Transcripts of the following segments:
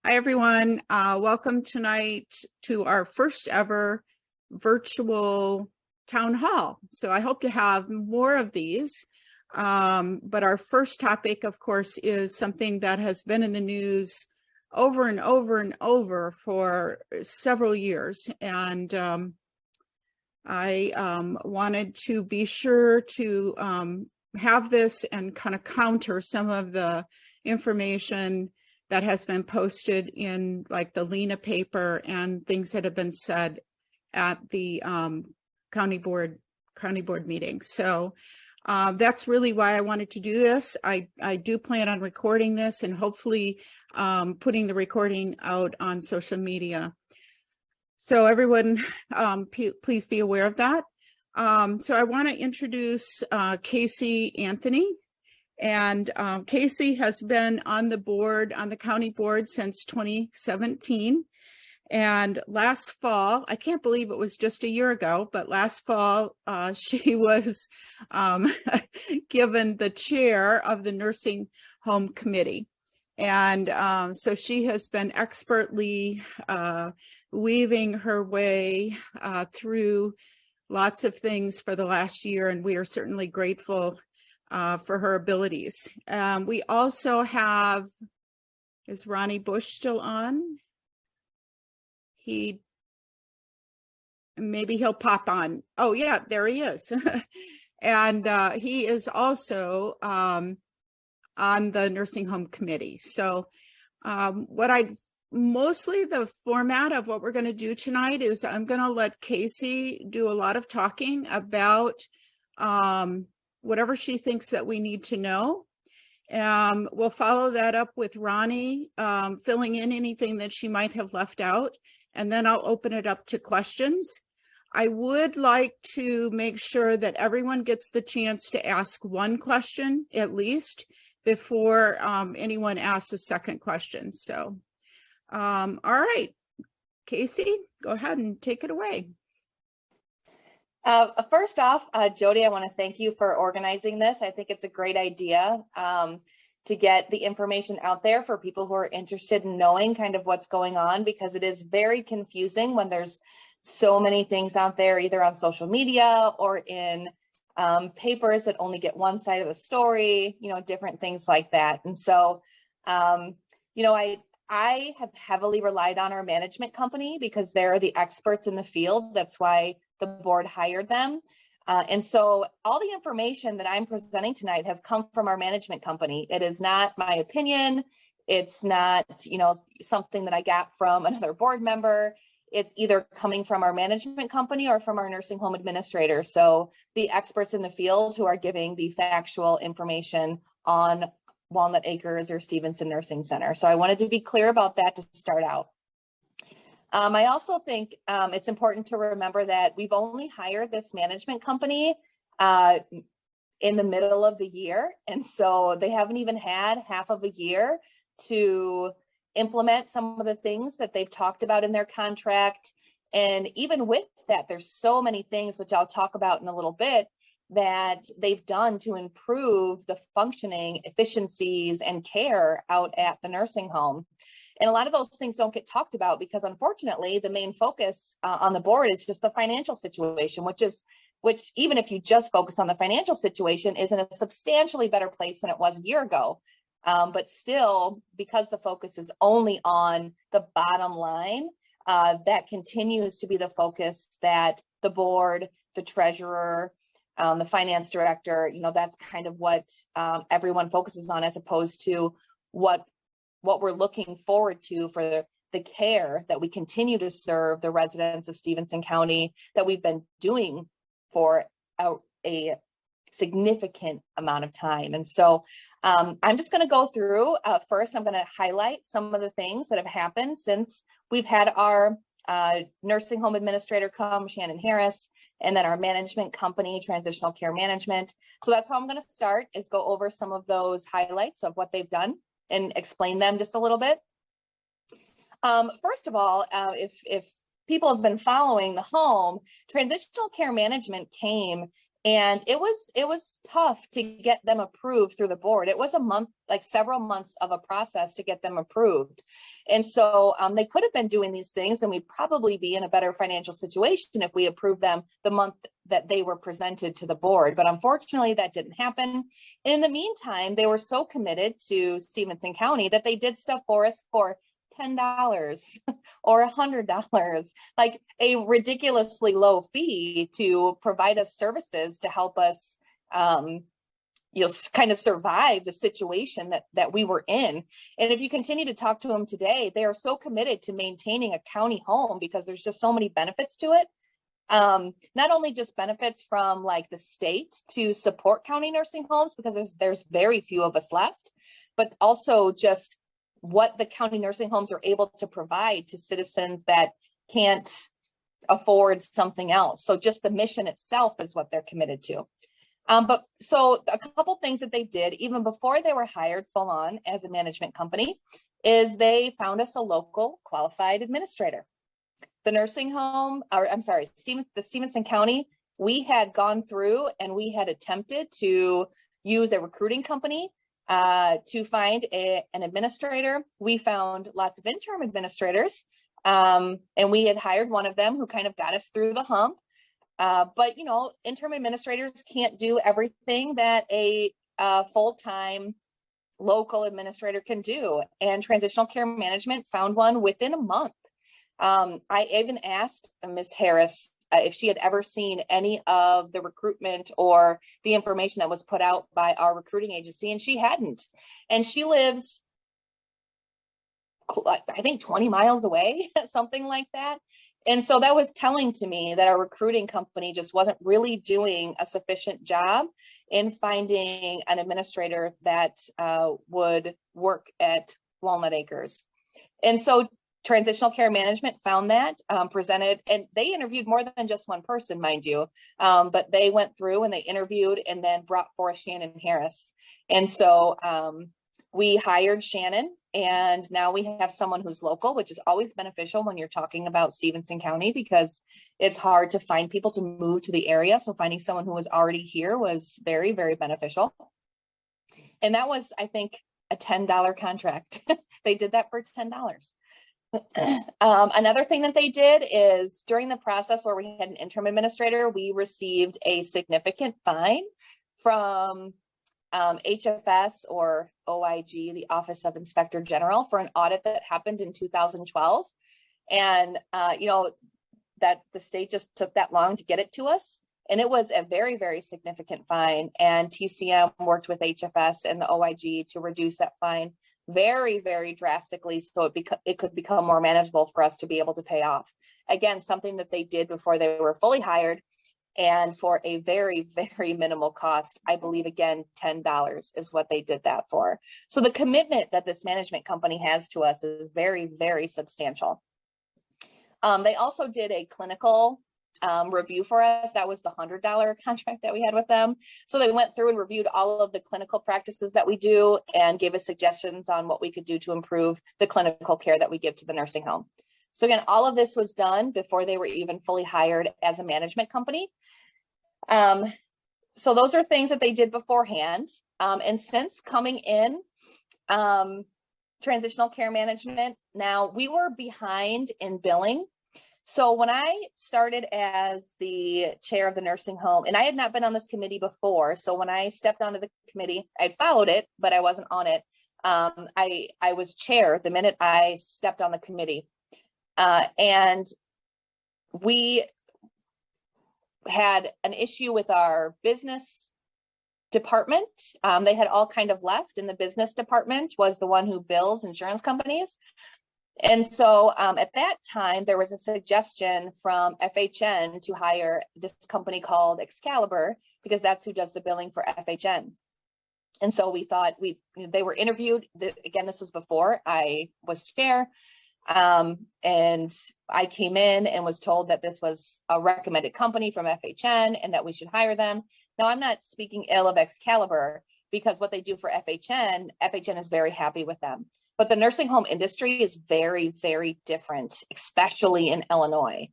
Hi, everyone. Welcome tonight to our first ever virtual town hall. So I hope to have more of these. But our first topic, of course, is something that has been in the news over and over and over for several years. And I wanted to be sure to have this and kind of counter some of the information that has been posted in like the Lena paper and things that have been said at the county board meeting. So that's really why I wanted to do this. I do plan on recording this and hopefully putting the recording out on social media. So everyone, please be aware of that. So I want to introduce Casey Anthony. And Casey has been on the board, on the county board since 2017. And last fall, I can't believe it was just a year ago, but last fall, she was given the chair of the nursing home committee. And so she has been expertly weaving her way through lots of things for the last year, and we are certainly grateful for her abilities. We also have, is Ronnie Bush still on? Maybe he'll pop on. Oh yeah, there he is. And he is also on the nursing home committee. So mostly the format of what we're going to do tonight is I'm going to let Casey do a lot of talking about whatever she thinks that we need to know. We'll follow that up with Ronnie filling in anything that she might have left out, and then I'll open it up to questions. I would like to make sure that everyone gets the chance to ask one question at least before anyone asks a second question. So, all right, Casey, go ahead and take it away. First off, Jody, I want to thank you for organizing this. I think it's a great idea to get the information out there for people who are interested in knowing kind of what's going on, because it is very confusing when there's so many things out there, either on social media or in papers that only get one side of the story, different things like that. And so, I have heavily relied on our management company because they're the experts in the field. That's why the board hired them. And so all the information that I'm presenting tonight has come from our management company. It is not my opinion. It's not, something that I got from another board member. It's either coming from our management company or from our nursing home administrator. So the experts in the field who are giving the factual information on Walnut Acres or Stephenson Nursing Center. So I wanted to be clear about that to start out. I also think it's important to remember that we've only hired this management company in the middle of the year. And so they haven't even had half of a year to implement some of the things that they've talked about in their contract. And even with that, there's so many things, which I'll talk about in a little bit, that they've done to improve the functioning, efficiencies, and care out at the nursing home. And a lot of those things don't get talked about because, unfortunately, the main focus on the board is just the financial situation, which even if you just focus on the financial situation, is in a substantially better place than it was a year ago. But still, because the focus is only on the bottom line, that continues to be the focus that the board, the treasurer, the finance director, that's kind of what everyone focuses on, as opposed to what we're looking forward to for the care that we continue to serve the residents of Stephenson County that we've been doing for a significant amount of time. And so I'm just going to go through, first, I'm going to highlight some of the things that have happened since we've had our nursing home administrator come, Shannon Harris, and then our management company, Transitional Care Management. So that's how I'm going to start, is go over some of those highlights of what they've done and explain them just a little bit. First of all, if people have been following the home, Transitional Care Management came And it was tough to get them approved through the board. It was a month, like several months of a process to get them approved. And so they could have been doing these things, and we'd probably be in a better financial situation if we approved them the month that they were presented to the board. But unfortunately, that didn't happen. And in the meantime, they were so committed to Stephenson County that they did stuff for us for $10 or $100, like a ridiculously low fee to provide us services to help us, kind of survive the situation that we were in. And if you continue to talk to them today, they are so committed to maintaining a county home because there's just so many benefits to it. Not only just benefits from like the state to support county nursing homes, because there's very few of us left, but also just what the county nursing homes are able to provide to citizens that can't afford something else. So just the mission itself is what they're committed to. But so a couple things that they did even before they were hired full on as a management company is they found us a local qualified administrator. The nursing home, or I'm sorry, the Stephenson County, we had gone through and we had attempted to use a recruiting company to find an administrator. We found lots of interim administrators, and we had hired one of them who kind of got us through the hump. But interim administrators can't do everything that a full-time local administrator can do. And Transitional Care Management found one within a month. I even asked Ms. Harris if she had ever seen any of the recruitment or the information that was put out by our recruiting agency, and she hadn't. And she lives, I think, 20 miles away, something like that. And so that was telling to me that our recruiting company just wasn't really doing a sufficient job in finding an administrator that would work at Walnut Acres. And so Transitional Care Management found that, presented, and they interviewed more than just one person, mind you, but they went through and they interviewed and then brought forth Shannon Harris. And so we hired Shannon, and now we have someone who's local, which is always beneficial when you're talking about Stephenson County, because it's hard to find people to move to the area. So finding someone who was already here was very, very beneficial. And that was, I think, a $10 contract. They did that for $10. Another thing that they did is during the process where we had an interim administrator, we received a significant fine from HFS or OIG, the Office of Inspector General, for an audit that happened in 2012. And, that the state just took that long to get it to us. And it was a very, very significant fine. And TCM worked with HFS and the OIG to reduce that fine very, very drastically, so it could become more manageable for us to be able to pay off. Again, something that they did before they were fully hired, and for a very, very minimal cost. I believe, again, $10 is what they did that for. So the commitment that this management company has to us is very, very substantial. They also did a clinical review for us. That was the $100 contract that we had with them. So they went through and reviewed all of the clinical practices that we do and gave us suggestions on what we could do to improve the clinical care that we give to the nursing home. So again, all of this was done before they were even fully hired as a management company. So those are things that they did beforehand. And since coming in, Transitional Care Management, now we were behind in billing. So when I started as the chair of the nursing home, and I had not been on this committee before, so when I stepped onto the committee, I followed it, but I wasn't on it. I was chair the minute I stepped on the committee. And we had an issue with our business department. They had all kind of left, and the business department was the one who bills insurance companies. And so at that time, there was a suggestion from FHN to hire this company called Excalibur, because that's who does the billing for FHN. And so we thought they were interviewed. Again, this was before I was chair. And I came in and was told that this was a recommended company from FHN and that we should hire them. Now, I'm not speaking ill of Excalibur, because what they do for FHN is very happy with them. But the nursing home industry is very, very different, especially in Illinois.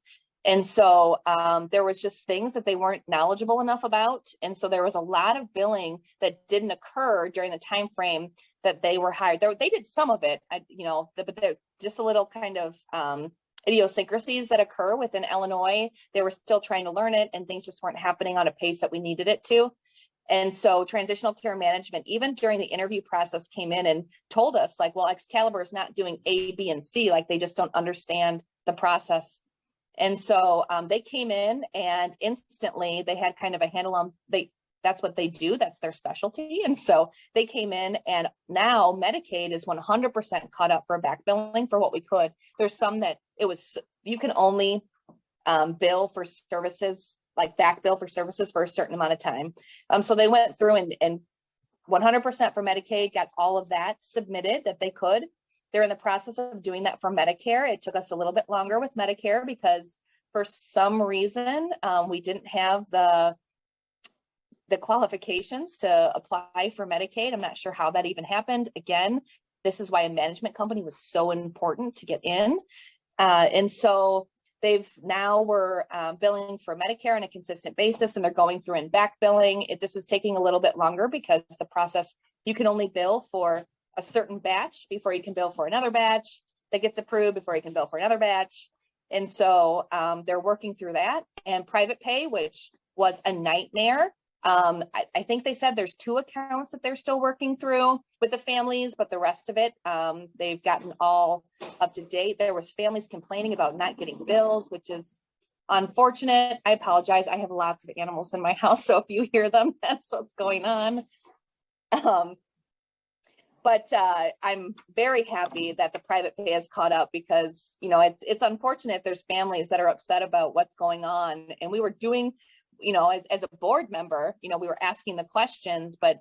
And so there was just things that they weren't knowledgeable enough about. And so there was a lot of billing that didn't occur during the time frame that they were hired. They did some of it, but they're just a little kind of idiosyncrasies that occur within Illinois. They were still trying to learn it, and things just weren't happening on a pace that we needed it to. And so transitional care management, even during the interview process, came in and told us, like, well, Excalibur is not doing A, B, and C. Like, they just don't understand the process. And so they came in, and instantly they had kind of a handle on, that's what they do. That's their specialty. And so they came in, and now Medicaid is 100% caught up for back billing for what we could. There's some that you can only bill for services, like back bill for services for a certain amount of time. So they went through and 100% for Medicaid, got all of that submitted that they could. They're in the process of doing that for Medicare. It took us a little bit longer with Medicare because for some reason we didn't have the qualifications to apply for Medicaid. I'm not sure how that even happened. Again, this is why a management company was so important to get in. And so we're billing for Medicare on a consistent basis, and they're going through and back billing. This is taking a little bit longer because the process, you can only bill for a certain batch before you can bill for another batch that gets approved before you can bill for another batch. And so they're working through that. And private pay, which was a nightmare. I think they said there's 2 accounts that they're still working through with the families, but the rest of it, they've gotten all up to date. There was families complaining about not getting bills, which is unfortunate. I apologize. I have lots of animals in my house, so if you hear them, that's what's going on. But I'm very happy that the private pay has caught up because, it's unfortunate there's families that are upset about what's going on. And we were doing, as a board member, we were asking the questions, but,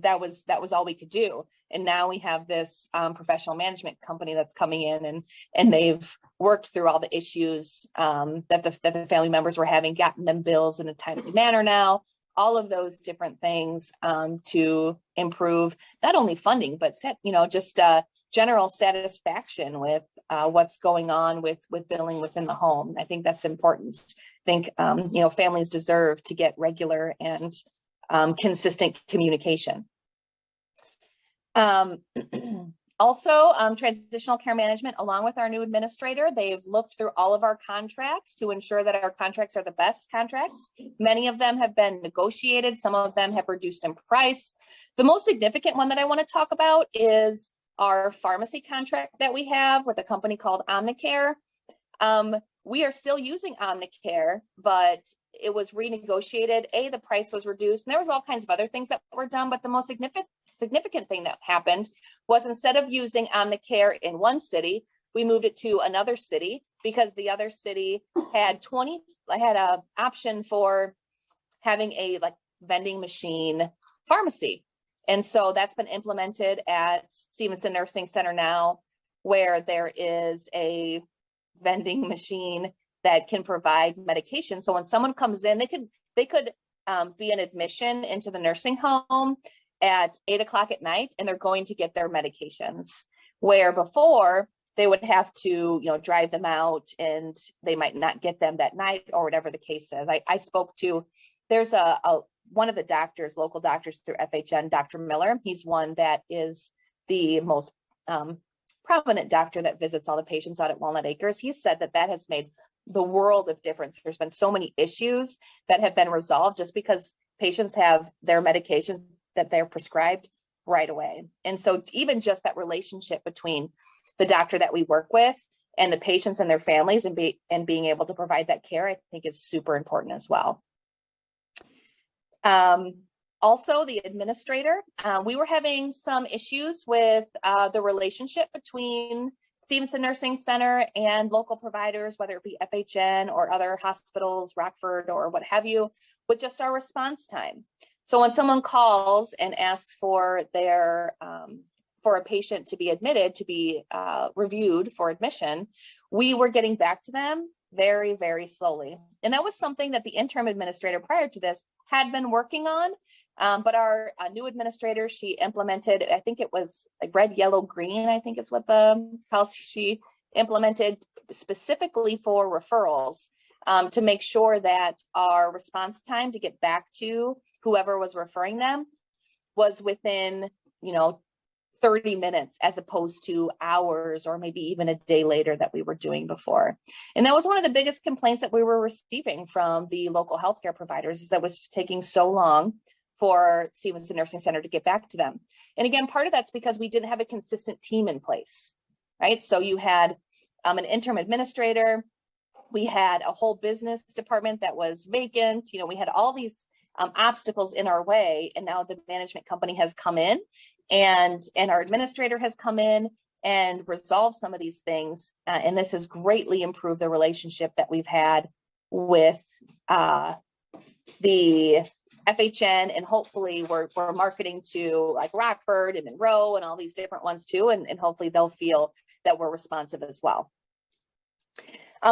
that was all we could do. And now we have this professional management company that's coming in and they've worked through all the issues that the family members were having, gotten them bills in a timely manner now. All of those different things to improve not only funding, but just general satisfaction with what's going on with billing within the home. I think that's important. I think, families deserve to get regular and consistent communication. Also, transitional care management, along with our new administrator, they've looked through all of our contracts to ensure that our contracts are the best contracts. Many of them have been negotiated. Some of them have reduced in price. The most significant one that I want to talk about is our pharmacy contract that we have with a company called Omnicare. We are still using Omnicare, but it was renegotiated. The price was reduced, and there was all kinds of other things that were done, but the most significant thing that happened was instead of using Omnicare in one city, we moved it to another city because the other city had an option for having a vending machine pharmacy. And so that's been implemented at Stephenson Nursing Center now, where there is a vending machine that can provide medication. So when someone comes in, they could be an admission into the nursing home at 8 o'clock at night, and they're going to get their medications, where before they would have to, drive them out and they might not get them that night or whatever the case is. I spoke to, there's one of the doctors, local doctors through FHN, Dr. Miller. He's one that is the most prominent doctor that visits all the patients out at Walnut Acres. He said that has made the world of difference. There's been so many issues that have been resolved just because patients have their medications that they're prescribed right away. And so even just that relationship between the doctor that we work with and the patients and their families and being able to provide that care, I think is super important as well. Also, the administrator, we were having some issues with the relationship between Stephenson Nursing Center and local providers, whether it be FHN or other hospitals, Rockford or what have you, with just our response time. So when someone calls and asks for for a patient to be admitted, to be reviewed for admission, we were getting back to them very, very slowly. And that was something that the interim administrator prior to this had been working on. But our new administrator, she implemented, I think it was like red, yellow, green, I think is what the policy she implemented specifically for referrals, to make sure that our response time to get back to whoever was referring them was within, 30 minutes, as opposed to hours or maybe even a day later that we were doing before. And that was one of the biggest complaints that we were receiving from the local healthcare providers, is that it was taking so long for Stephenson Nursing Center to get back to them. And again, part of that's because we didn't have a consistent team in place, right? So you had an interim administrator, we had a whole business department that was vacant, we had all these obstacles in our way, and now the management company has come in, and our administrator has come in and resolved some of these things, and this has greatly improved the relationship that we've had with the FHN, and hopefully we're marketing to like Rockford and Monroe and all these different ones too, and hopefully they'll feel that we're responsive as well.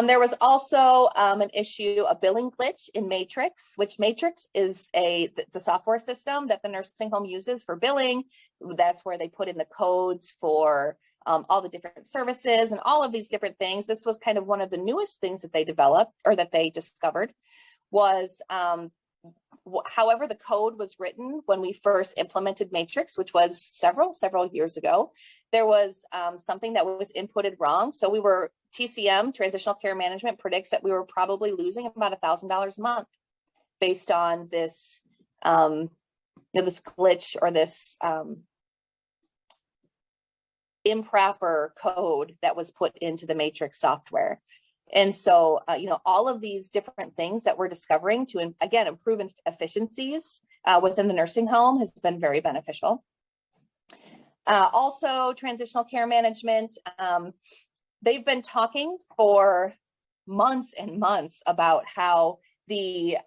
There was also an issue, a billing glitch in Matrix, which Matrix is the software system that the nursing home uses for billing. That's where they put in the codes for all the different services and all of these different things. This was kind of one of the newest things that they developed, or that they discovered, was however the code was written when we first implemented Matrix, which was several years ago. There was something that was inputted wrong. So TCM, Transitional Care Management, predicts that we were probably losing about $1,000 a month based on this, this glitch, or this improper code that was put into the Matrix software. And so, all of these different things that we're discovering to, again, improve efficiencies within the nursing home has been very beneficial. Also, Transitional Care Management, they've been talking for months and months about how the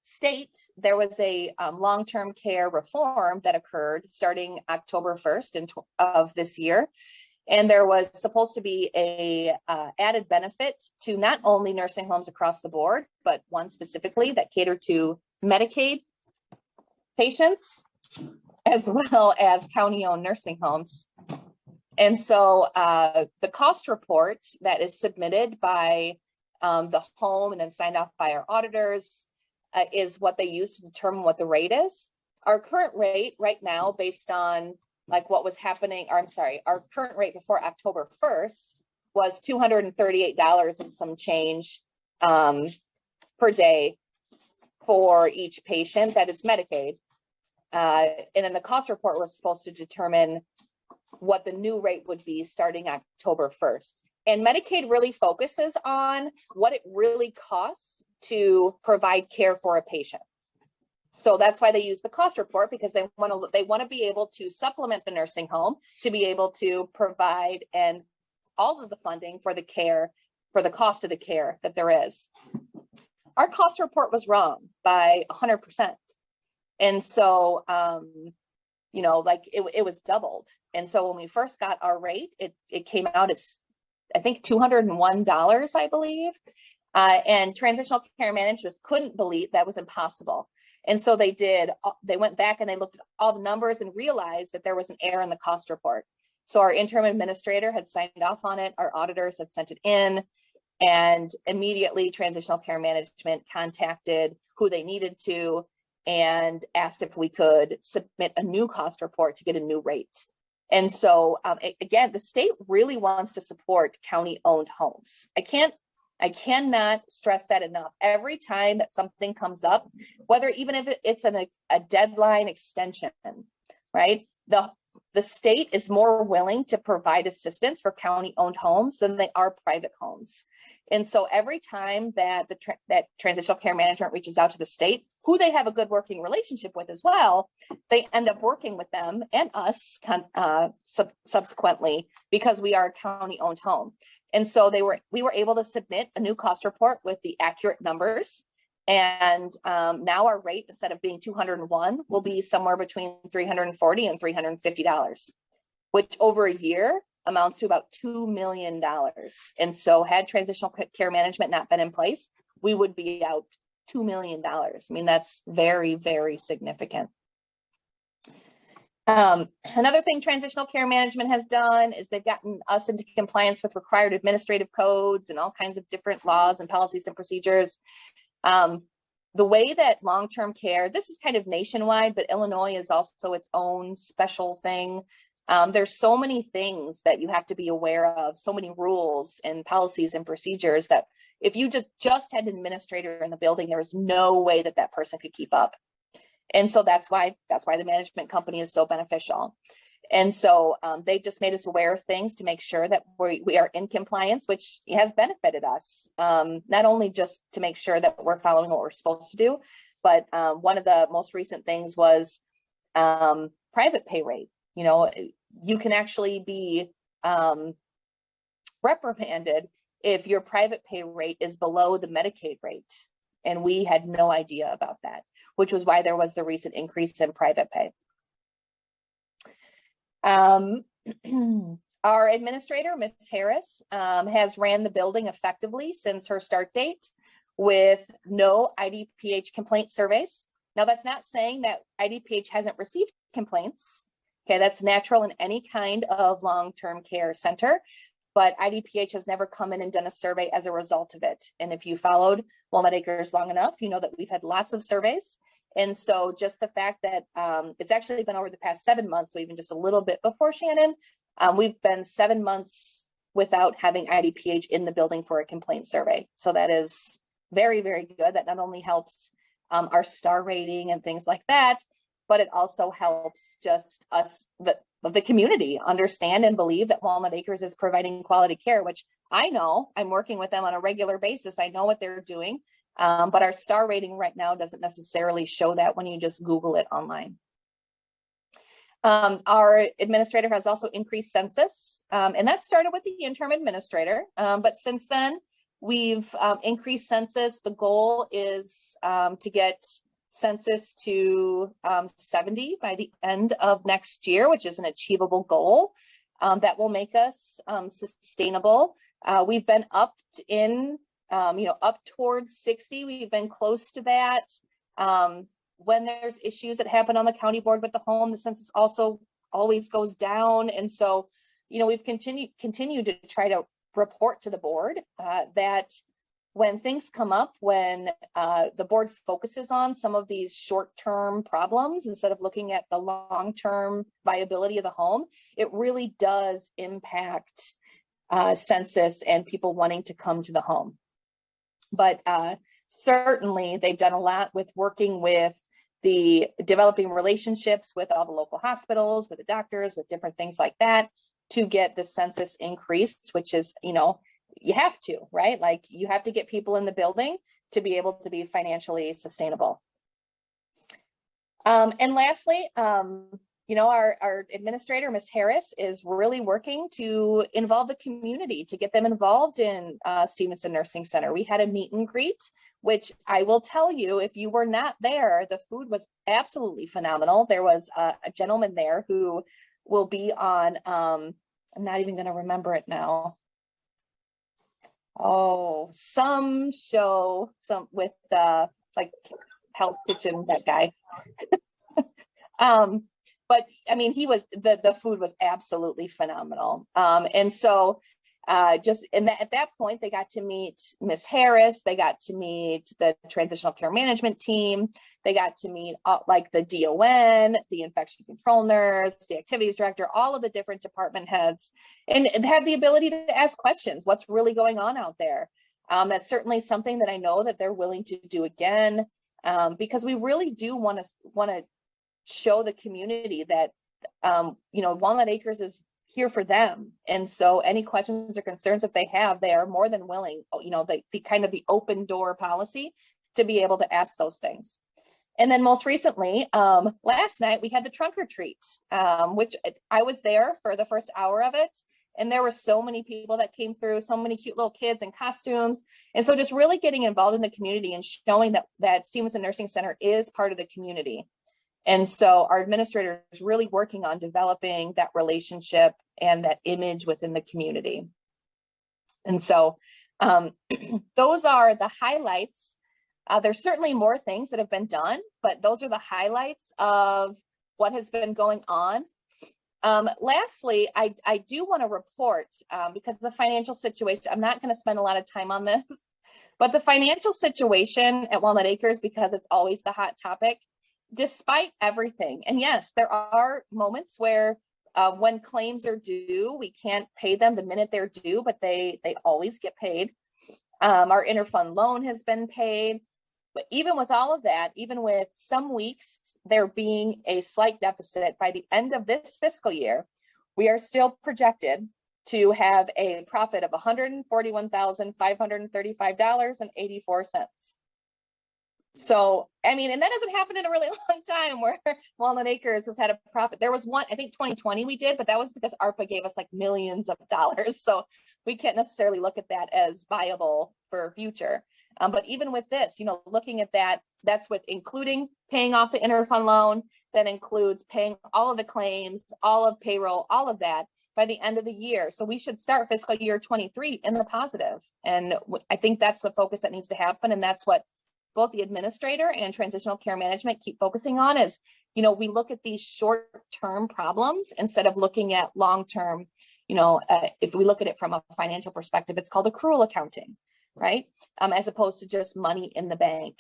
state, there was a long-term care reform that occurred starting October 1st of this year. And there was supposed to be a added benefit to not only nursing homes across the board, but one specifically that catered to Medicaid patients, as well as county-owned nursing homes. And so the cost report that is submitted by the home and then signed off by our auditors is what they use to determine what the rate is. Our current rate right now, based on like what was happening, or I'm sorry, our current rate before October 1st was $238 and some change per day for each patient that is Medicaid. And then the cost report was supposed to determine what the new rate would be starting October 1st. And Medicaid really focuses on what it really costs to provide care for a patient. So that's why they use the cost report, because they want to be able to supplement the nursing home to be able to provide and all of the funding for the care, for the cost of the care that there is. Our cost report was wrong by 100%. And so, it was doubled. And so when we first got our rate, it came out as, I think, $201, I believe. And Transitional Care Managers couldn't believe that was impossible. And so they went back and they looked at all the numbers and realized that there was an error in the cost report. So our interim administrator had signed off on it, our auditors had sent it in, and immediately Transitional Care Management contacted who they needed to and asked if we could submit a new cost report to get a new rate. And so again, the state really wants to support county-owned homes. I cannot stress that enough. Every time that something comes up, whether even if it's a deadline extension, right? The state is more willing to provide assistance for county-owned homes than they are private homes. And so every time that that Transitional Care Management reaches out to the state, who they have a good working relationship with as well, they end up working with them and us subsequently, because we are a county-owned home. And so we were able to submit a new cost report with the accurate numbers. And now our rate, instead of being $201, will be somewhere between $340 and $350, which over a year amounts to about $2 million. And so had Transitional Care Management not been in place, we would be out $2 million. I mean, that's very, very significant. Another thing Transitional Care Management has done is they've gotten us into compliance with required administrative codes and all kinds of different laws and policies and procedures. The way that long-term care, this is kind of nationwide, but Illinois is also its own special thing. There's so many things that you have to be aware of, so many rules and policies and procedures that if you just had an administrator in the building, there was no way that that person could keep up. And so that's why the management company is so beneficial. And so they've just made us aware of things to make sure that we are in compliance, which has benefited us, not only just to make sure that we're following what we're supposed to do, but one of the most recent things was private pay rate. You know, you can actually be reprimanded if your private pay rate is below the Medicaid rate. And we had no idea about that, which was why there was the recent increase in private pay. Our administrator, Ms. Harris, has ran the building effectively since her start date with no IDPH complaint surveys. Now, that's not saying that IDPH hasn't received complaints. Okay, that's natural in any kind of long-term care center, but IDPH has never come in and done a survey as a result of it. And if you followed Walnut Acres long enough, you know that we've had lots of surveys. And so just the fact that it's actually been over the past 7 months, so even just a little bit before Shannon, we've been 7 months without having IDPH in the building for a complaint survey. So that is very, very good. That not only helps our star rating and things like that, but it also helps just us, the community, understand and believe that Walnut Acres is providing quality care, which I know. I'm working with them on a regular basis. I know what they're doing. But our star rating right now doesn't necessarily show that when you just Google it online. Our administrator has also increased census, and that started with the interim administrator. But since then, we've increased census. The goal is to get census to 70 by the end of next year, which is an achievable goal that will make us sustainable. We've been up in up towards 60. We've been close to that. When there's issues that happen on the county board with the home, the census also always goes down. And so, we've continued to try to report to the board that when things come up, when the board focuses on some of these short-term problems, instead of looking at the long-term viability of the home, it really does impact census and people wanting to come to the home. But certainly they've done a lot with working with the developing relationships with all the local hospitals, with the doctors, with different things like that to get the census increased, which is, you have to, right? Like you have to get people in the building to be able to be financially sustainable. And lastly, our administrator, Ms. Harris, is really working to involve the community, to get them involved in Stephenson Nursing Center. We had a meet and greet, which I will tell you, if you were not there, the food was absolutely phenomenal. There was a gentleman there who will be on, I'm not even going to remember it now. Oh, some show, with like Hell's Kitchen, that guy. But I mean, the food was absolutely phenomenal. And so at that point, they got to meet Ms. Harris, they got to meet the Transitional Care Management team, they got to meet like the DON, the infection control nurse, the activities director, all of the different department heads, and have the ability to ask questions. What's really going on out there? That's certainly something that I know that they're willing to do again, because we really do want to show the community that Walnut Acres is here for them. And so any questions or concerns that they have, they are more than willing, the kind of the open door policy to be able to ask those things. And then most recently, last night we had the trunk or treat, which I was there for the first hour of it. And there were so many people that came through, so many cute little kids in costumes. And so just really getting involved in the community and showing that Stephenson Nursing Center is part of the community. And so our administrator is really working on developing that relationship and that image within the community. And so those are the highlights. There's certainly more things that have been done, but those are the highlights of what has been going on. Lastly, I do want to report, because the financial situation, I'm not going to spend a lot of time on this, but the financial situation at Walnut Acres, because it's always the hot topic, despite everything. And yes, there are moments where when claims are due, we can't pay them the minute they're due, but they always get paid. Our interfund loan has been paid. But even with all of that, even with some weeks there being a slight deficit, by the end of this fiscal year, we are still projected to have a profit of $141,535.84. So, I mean, and that hasn't happened in a really long time where Walnut Acres has had a profit. There was one, I think 2020 we did, but that was because ARPA gave us like millions of dollars. So we can't necessarily look at that as viable for future. But even with this, you know, looking at that, that's with including paying off the interfund loan, that includes paying all of the claims, all of payroll, all of that by the end of the year. So we should start fiscal year 23 in the positive. And I think that's the focus that needs to happen. And that's what both the administrator and transitional care management keep focusing on is, you know, we look at these short-term problems instead of looking at long-term, you know, if we look at it from a financial perspective, it's called accrual accounting, right? As opposed to just money in the bank.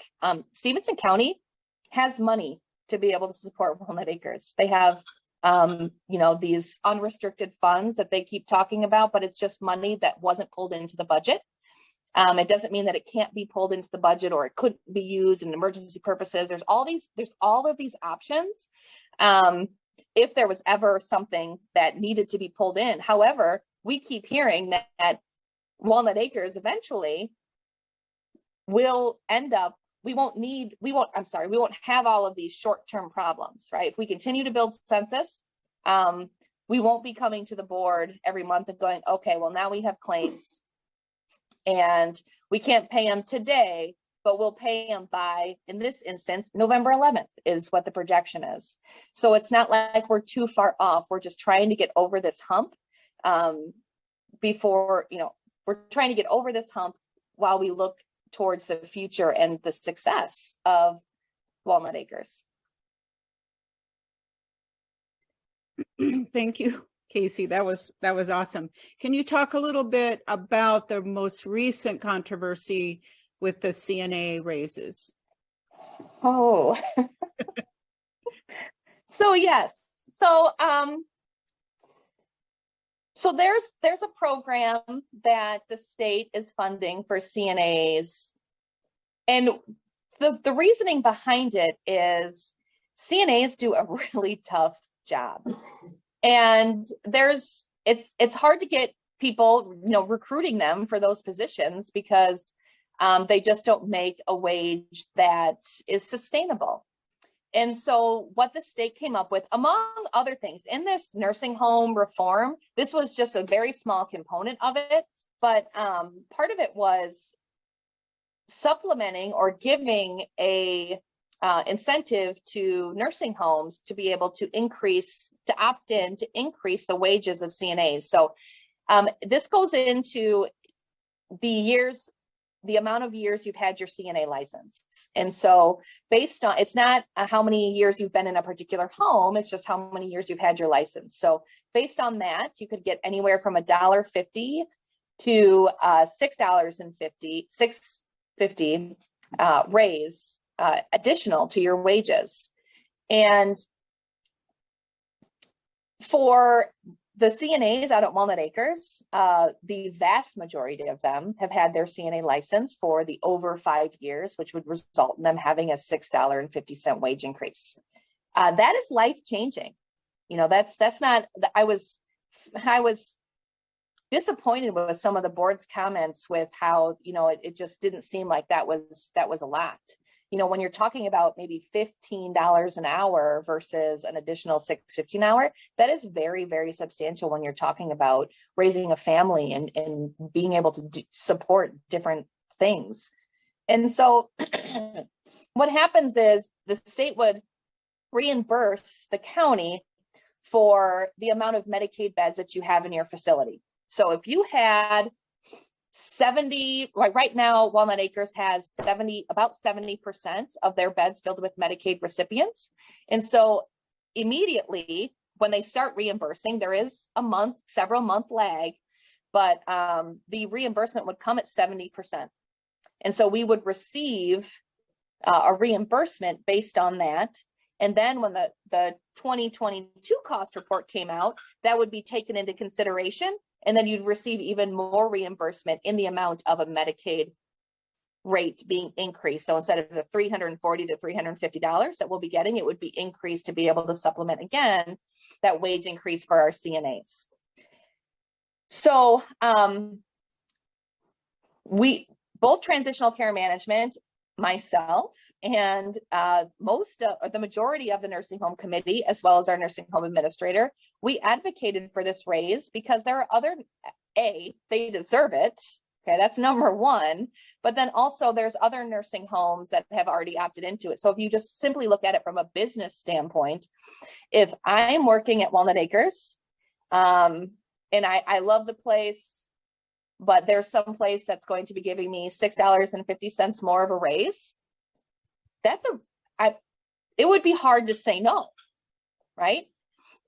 Stephenson County has money to be able to support Walnut Acres. They have, you know, these unrestricted funds that they keep talking about, but it's just money that wasn't pulled into the budget. It doesn't mean that it can't be pulled into the budget or it couldn't be used in emergency purposes. There's all of these options. If there was ever something that needed to be pulled in. However, we keep hearing that Walnut Acres eventually will end up, we won't have all of these short-term problems, right? If we continue to build census, we won't be coming to the board every month and going, okay, well, now we have claims and we can't pay them today, but we'll pay them by, in this instance, November 11th is what the projection is. So it's not like we're too far off. We're just trying to get over this hump before, you know, we're trying to get over this hump while we look towards the future and the success of Walnut Acres. Thank you, Casey. That was awesome. Can you talk a little bit about the most recent controversy with the CNA raises? Oh, so yes. So there's a program that the state is funding for CNAs, and the reasoning behind it is CNAs do a really tough job, and it's hard to get people, you know, recruiting them for those positions because they just don't make a wage that is sustainable. And so what the state came up with, among other things, in this nursing home reform, this was just a very small component of it, but part of it was supplementing or giving a incentive to nursing homes to be able to opt in to increase the wages of CNAs. So this goes into the amount of years you've had your CNA license. And so based on, it's not how many years you've been in a particular home, it's just how many years you've had your license. So based on that, you could get anywhere from $1.50 to $6.50 raise additional to your wages. And for the CNAs out at Walnut Acres, the vast majority of them have had their CNA license for the over 5 years, which would result in them having a $6.50 wage increase. That is life-changing. You know, that's not, I was disappointed with some of the board's comments with how, you know, it just didn't seem like that was a lot. You know, when you're talking about maybe $15 an hour versus an additional $6.50 an hour, that is very, very substantial when you're talking about raising a family and being able to support different things. And so what happens is the state would reimburse the county for the amount of Medicaid beds that you have in your facility. So if you had 70, right now, Walnut Acres has about 70% of their beds filled with Medicaid recipients. And so immediately when they start reimbursing, there is a several month lag, but the reimbursement would come at 70%. And so we would receive a reimbursement based on that. And then when the 2022 cost report came out, that would be taken into consideration. And then you'd receive even more reimbursement in the amount of a Medicaid rate being increased. So instead of the $340 to $350 that we'll be getting, it would be increased to be able to supplement again that wage increase for our CNAs. So both transitional care management, myself, and the majority of the nursing home committee, as well as our nursing home administrator, we advocated for this raise because there are they deserve it. Okay, that's number one. But then also there's other nursing homes that have already opted into it. So if you just simply look at it from a business standpoint, if I'm working at Walnut Acres, and I love the place, but there's some place that's going to be giving me $6.50 more of a raise, it would be hard to say no, right?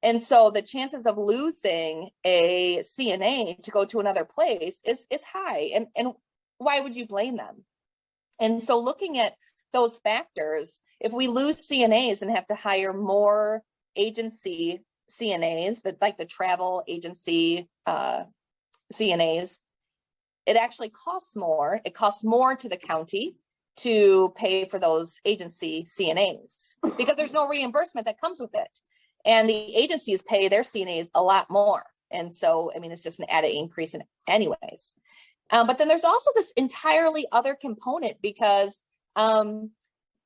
And so the chances of losing a CNA to go to another place is high. And why would you blame them? And so looking at those factors, if we lose CNAs and have to hire more agency CNAs, that like the travel agency CNAs, it actually costs more. It costs more to the county to pay for those agency CNAs because there's no reimbursement that comes with it. And the agencies pay their CNAs a lot more. And so, I mean, it's just an added increase in anyways. But then there's also this entirely other component because the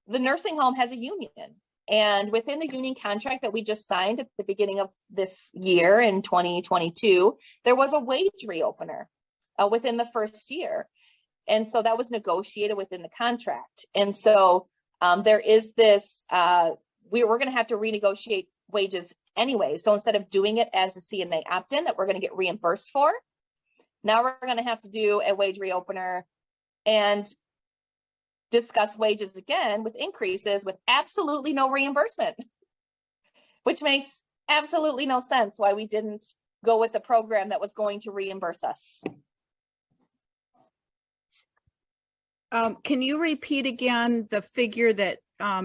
nursing home has a union. And within the union contract that we just signed at the beginning of this year in 2022, there was a wage reopener within the first year. And so that was negotiated within the contract. And so there is this, we're going to have to renegotiate wages anyway. So instead of doing it as a CNA opt-in that we're going to get reimbursed for, now we're going to have to do a wage reopener and discuss wages again with increases with absolutely no reimbursement, which makes absolutely no sense why we didn't go with the program that was going to reimburse us. Can you repeat again the figure that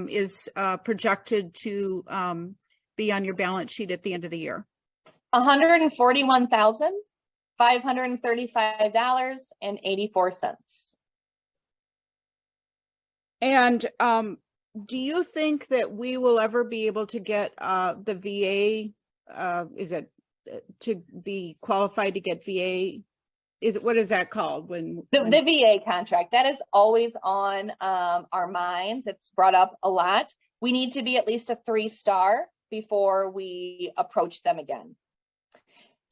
is projected to be on your balance sheet at the end of the year? $141,535.84. And do you think that we will ever be able to get the VA? Is it to be qualified to get VA? What is that called? When the VA contract, that is always on our minds. It's brought up a lot. We need to be at least a 3-star before we approach them again.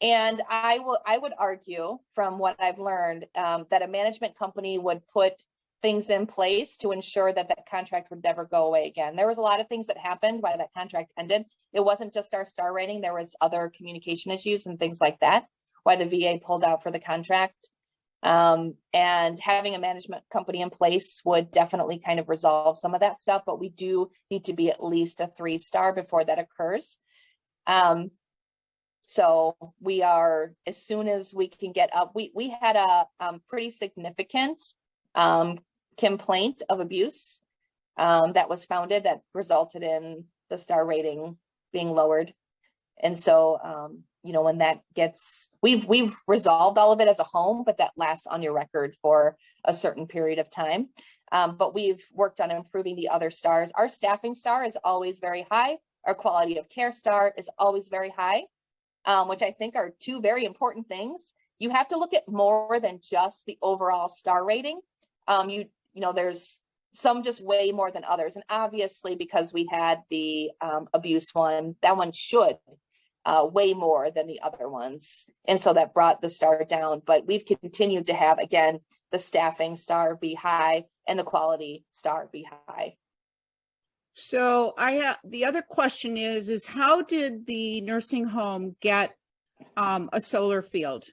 And I would argue from what I've learned that a management company would put things in place to ensure that that contract would never go away again. There was a lot of things that happened why that contract ended. It wasn't just our star rating. There was other communication issues and things like that, why the VA pulled out for the contract. And having a management company in place would definitely kind of resolve some of that stuff, but we do need to be at least a 3-star before that occurs. So we are, as soon as we can get up, we had a pretty significant complaint of abuse that was founded that resulted in the star rating being lowered. And so, you know, when that gets, we've resolved all of it as a home, but that lasts on your record for a certain period of time. But we've worked on improving the other stars. Our staffing star is always very high. Our quality of care star is always very high, which I think are two very important things. You have to look at more than just the overall star rating. You know, there's some just way more than others. And obviously, because we had the abuse one, that one should way more than the other ones. And so that brought the star down. But we've continued to have, again, the staffing star be high and the quality star be high. So the other question is how did the nursing home get a solar field?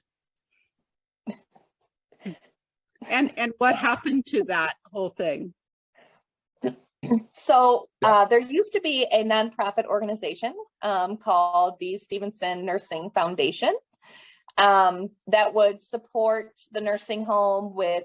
And what happened to that whole thing? So there used to be a nonprofit organization called the Stephenson Nursing Foundation that would support the nursing home with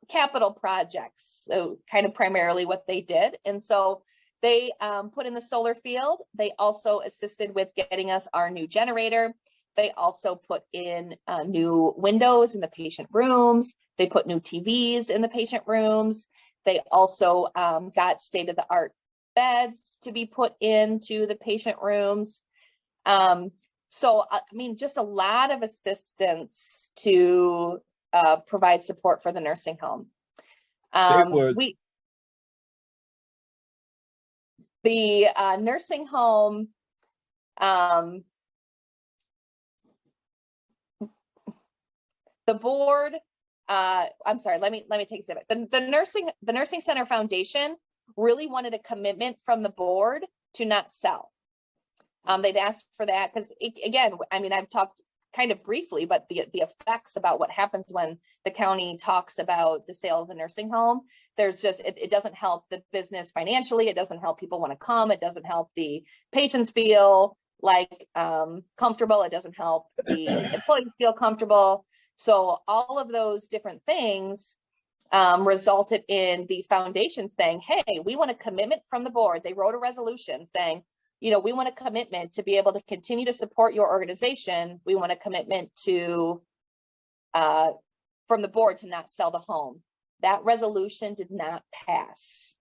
capital projects, so kind of primarily what they did. And so they put in the solar field. They also assisted with getting us our new generator. They also put in new windows in the patient rooms. They put new TVs in the patient rooms. They also got state-of-the-art beds to be put into the patient rooms. So, I mean, just a lot of assistance to provide support for the nursing home. The nursing home, the board, I'm sorry, let me take a step back. The Nursing Center Foundation really wanted a commitment from the board to not sell. They'd asked for that because, again, I mean, I've talked kind of briefly, but the effects about what happens when the county talks about the sale of the nursing home, there's just, it doesn't help the business financially. It doesn't help people want to come. It doesn't help the patients feel like comfortable. It doesn't help the employees feel comfortable. So all of those different things resulted in the foundation saying, hey, we want a commitment from the board. They wrote a resolution saying, you know, we want a commitment to be able to continue to support your organization. We want a commitment to, from the board, to not sell the home. That resolution did not pass.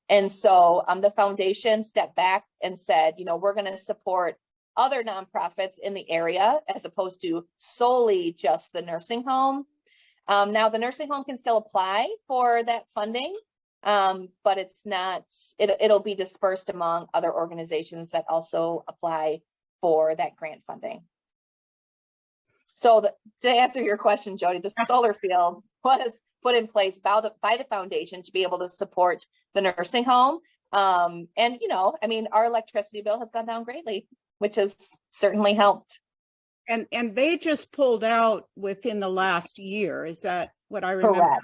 And so the foundation stepped back and said, you know, we're going to support other nonprofits in the area as opposed to solely just the nursing home. Now the nursing home can still apply for that funding, but it's not, it'll be dispersed among other organizations that also apply for that grant funding. So to answer your question, Jody, the solar field was put in place by the foundation to be able to support the nursing home. And, you know, I mean, our electricity bill has gone down greatly, which has certainly helped. And they just pulled out within the last year. Is that what I remember? Correct.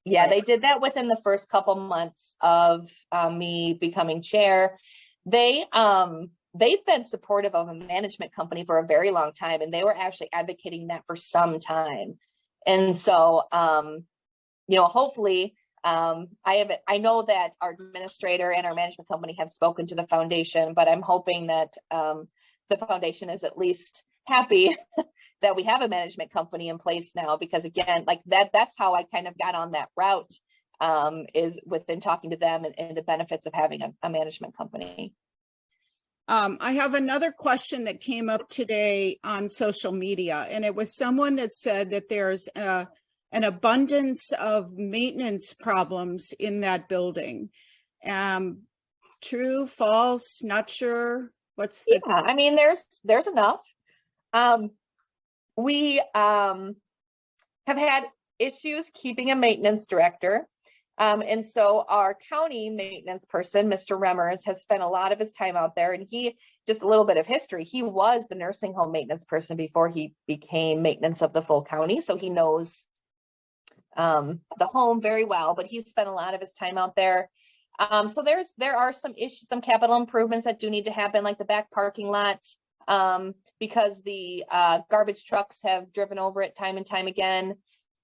Yeah, they did that within the first couple months of me becoming chair. They've been supportive of a management company for a very long time, and they were actually advocating that for some time. And so, you know, hopefully, I know that our administrator and our management company have spoken to the foundation, but I'm hoping that the foundation is at least happy that we have a management company in place now, because again, like that's how I kind of got on that route, is within talking to them and the benefits of having a management company. I have another question that came up today on social media, and it was someone that said that there's an abundance of maintenance problems in that building. True, false, not sure. What's the... Yeah, I mean, there's enough. We have had issues keeping a maintenance director. And so our county maintenance person, Mr. Remmers, has spent a lot of his time out there, and just a little bit of history. He was the nursing home maintenance person before he became maintenance of the full county. So he knows the home very well, but he's spent a lot of his time out there. So there are some issues, some capital improvements that do need to happen, like the back parking lot, because the garbage trucks have driven over it time and time again.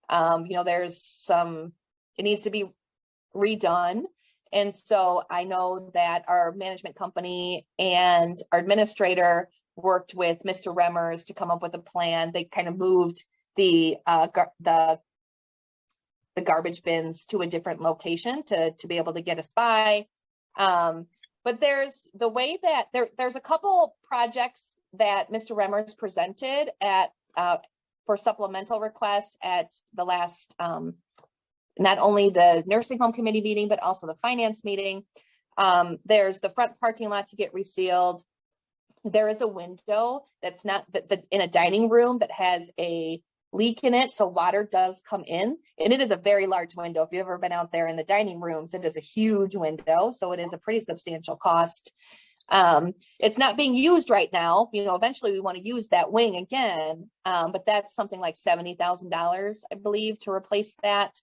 You know, it needs to be redone. And so I know that our management company and our administrator worked with Mr. Remmers to come up with a plan. They kind of moved the garbage bins to a different location to be able to get us by. But there's the way that there's a couple projects that Mr. Remmers presented at for supplemental requests at the last not only the nursing home committee meeting, but also the finance meeting. There's the front parking lot to get resealed. There is a window that's not in a dining room that has a leak in it, so water does come in, and it is a very large window. If you've ever been out there in the dining rooms, it is a huge window, so it is a pretty substantial cost. It's not being used right now. You know, eventually we want to use that wing again, but that's something like $70,000, I believe, to replace that.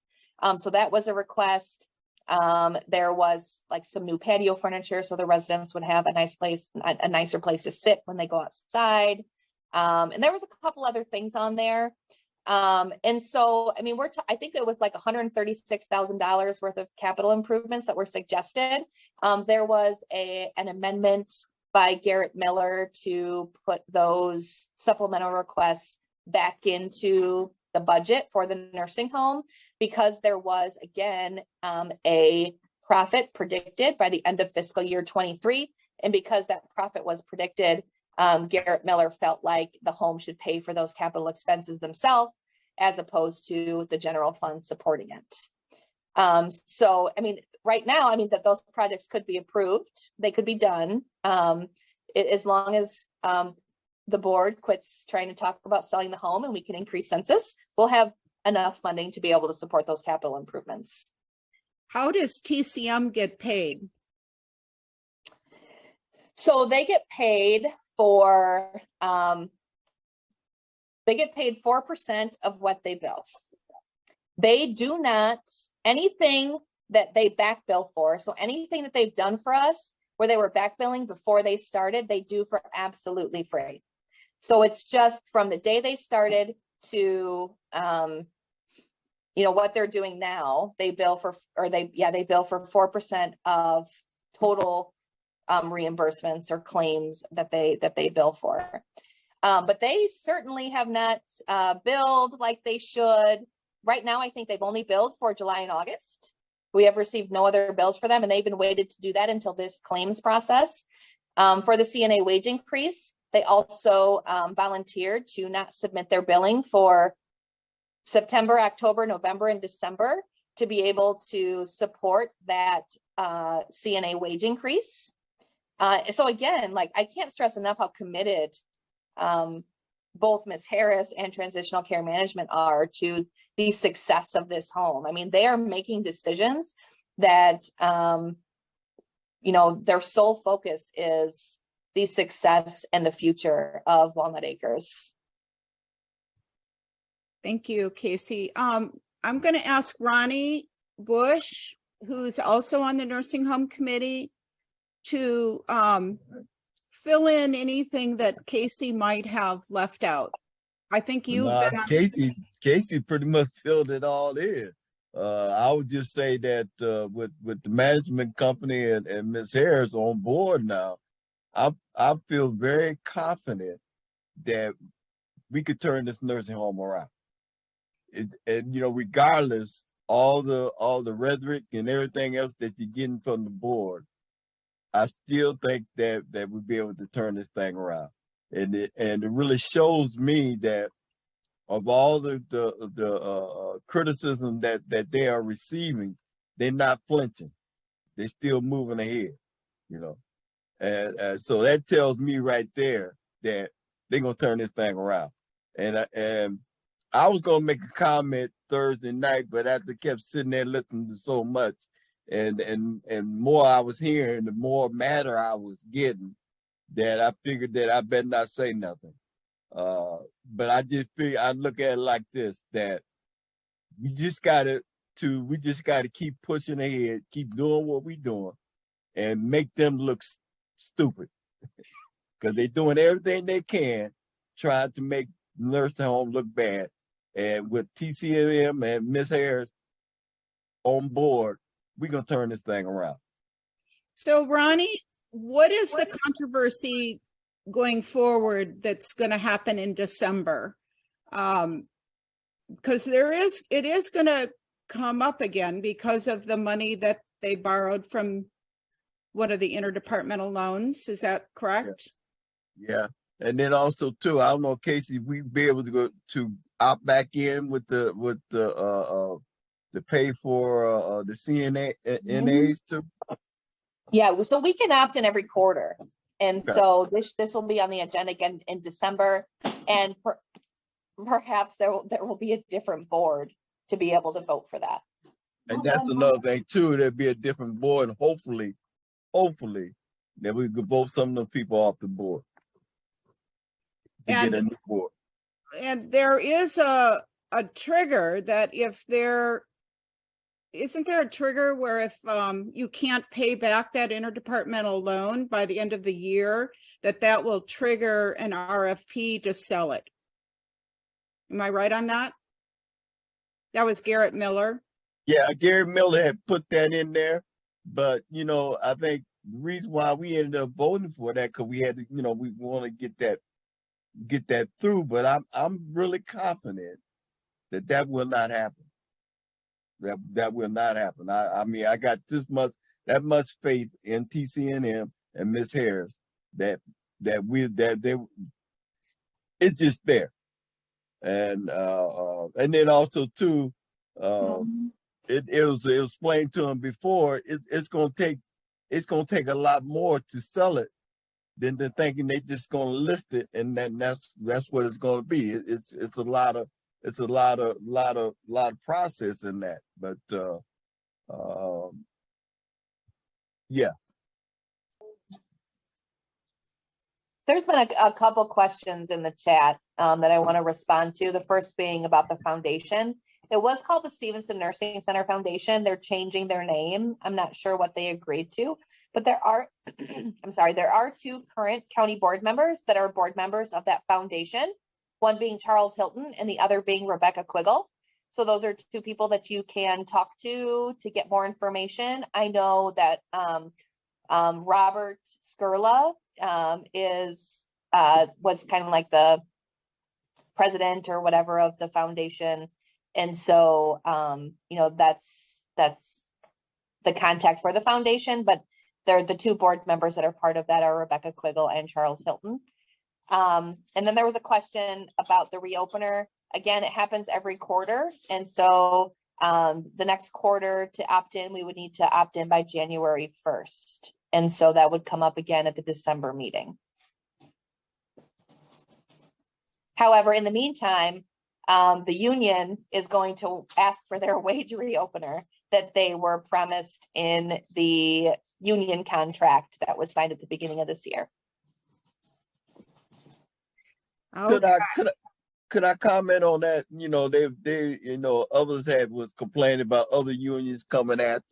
So that was a request. There was like some new patio furniture, so the residents would have a nice place, a nicer place to sit when they go outside. And there was a couple other things on there. And so, I mean, I think it was like $136,000 worth of capital improvements that were suggested. There was an amendment by Garrett Miller to put those supplemental requests back into the budget for the nursing home, because there was, again, a profit predicted by the end of fiscal year 23. And because that profit was predicted, Garrett Miller felt like the home should pay for those capital expenses themselves, as opposed to the general fund supporting it. So, I mean, right now, I mean, that those projects could be approved, they could be done, as long as the board quits trying to talk about selling the home and we can increase census, we'll have enough funding to be able to support those capital improvements. How does TCM get paid? So they get paid for, they get paid 4% of what they bill. They do not, anything that they back bill for, so anything that they've done for us where they were back billing before they started, they do for absolutely free. So it's just from the day they started to, you know, what they're doing now, they bill for, or they bill for 4% of total reimbursements or claims that they bill for. But they certainly have not billed like they should. Right now, I think they've only billed for July and August. We have received no other bills for them, and they've been waited to do that until this claims process. For the CNA wage increase, they also volunteered to not submit their billing for September, October, November, and December to be able to support that CNA wage increase. So again, like, I can't stress enough how committed both Ms. Harris and Transitional Care Management are to the success of this home. I mean, they are making decisions that, you know, their sole focus is the success and the future of Walnut Acres. Thank you, Casey. I'm going to ask Ronnie Bush, who's also on the nursing home committee, to fill in anything that Casey might have left out. I think you've been on Casey pretty much filled it all in. I would just say that with the management company and Ms. Harris on board now, I feel very confident that we could turn this nursing home around. And you know, regardless all the rhetoric and everything else that you're getting from the board, I still think that we'll be able to turn this thing around. And it really shows me that of all the criticism that they are receiving, they're not flinching. They're still moving ahead, you know. And so that tells me right there that they're gonna turn this thing around. And I was gonna make a comment Thursday night, but after I kept sitting there listening to so much, and more I was hearing, the more matter I was getting, that I figured that I better not say nothing. But I just figure, I look at it like this, that we just gotta keep pushing ahead, keep doing what we're doing, and make them look stupid. Because they're doing everything they can, trying to make nursing home look bad. And with TCM and Ms. Harris on board, we're gonna turn this thing around. So Ronnie, what is the controversy going forward that's going to happen in December? Because it is going to come up again because of the money that they borrowed from one of the interdepartmental loans. Is that correct? Yeah. And then also too, I don't know, Casey, we'd be able to go to opt back in with the pay for the CNA NAs too. Yeah, so we can opt in every quarter. And okay. So this will be on the agenda again in December, and perhaps there will be a different board to be able to vote for that. And that's another thing too, there'll be a different board, and hopefully that we could vote some of the people off the board to get a new board. And there is a trigger that if there isn't there a trigger where if you can't pay back that interdepartmental loan by the end of the year, that will trigger an RFP to sell it? Am I right on that? That was Garrett Miller. Yeah, Gary Miller had put that in there, but you know, I think the reason why we ended up voting for that because we had to, you know, we want to get that through. But I'm really confident that will not happen. That will not happen. I mean, I got that much faith in TCNM and Ms. Harris that it's just there. And then also too, it was explained to him before. It's gonna take a lot more to sell it than thinking they just gonna list it, and then that's what it's gonna be. It's a lot of process in that. But yeah. There's been a couple questions in the chat that I want to respond to. The first being about the foundation. It was called the Stephenson Nursing Center Foundation. They're changing their name. I'm not sure what they agreed to, but there are, there are 2 current county board members that are board members of that foundation, one being Charles Hilton and the other being Rebecca Quiggle. So those are 2 people that you can talk to get more information. I know that Robert Skurla was kind of like the president or whatever of the foundation. And so, you know, that's the contact for the foundation, but they're the 2 board members that are part of that are Rebecca Quiggle and Charles Hilton. And then there was a question about the reopener. Again, it happens every quarter. And so the next quarter to opt in, we would need to opt in by January 1st. And so that would come up again at the December meeting. However, in the meantime, the union is going to ask for their wage reopener that they were promised in the union contract that was signed at the beginning of this year. Okay. Could I comment on that? You know, they you know, others was complaining about other unions coming and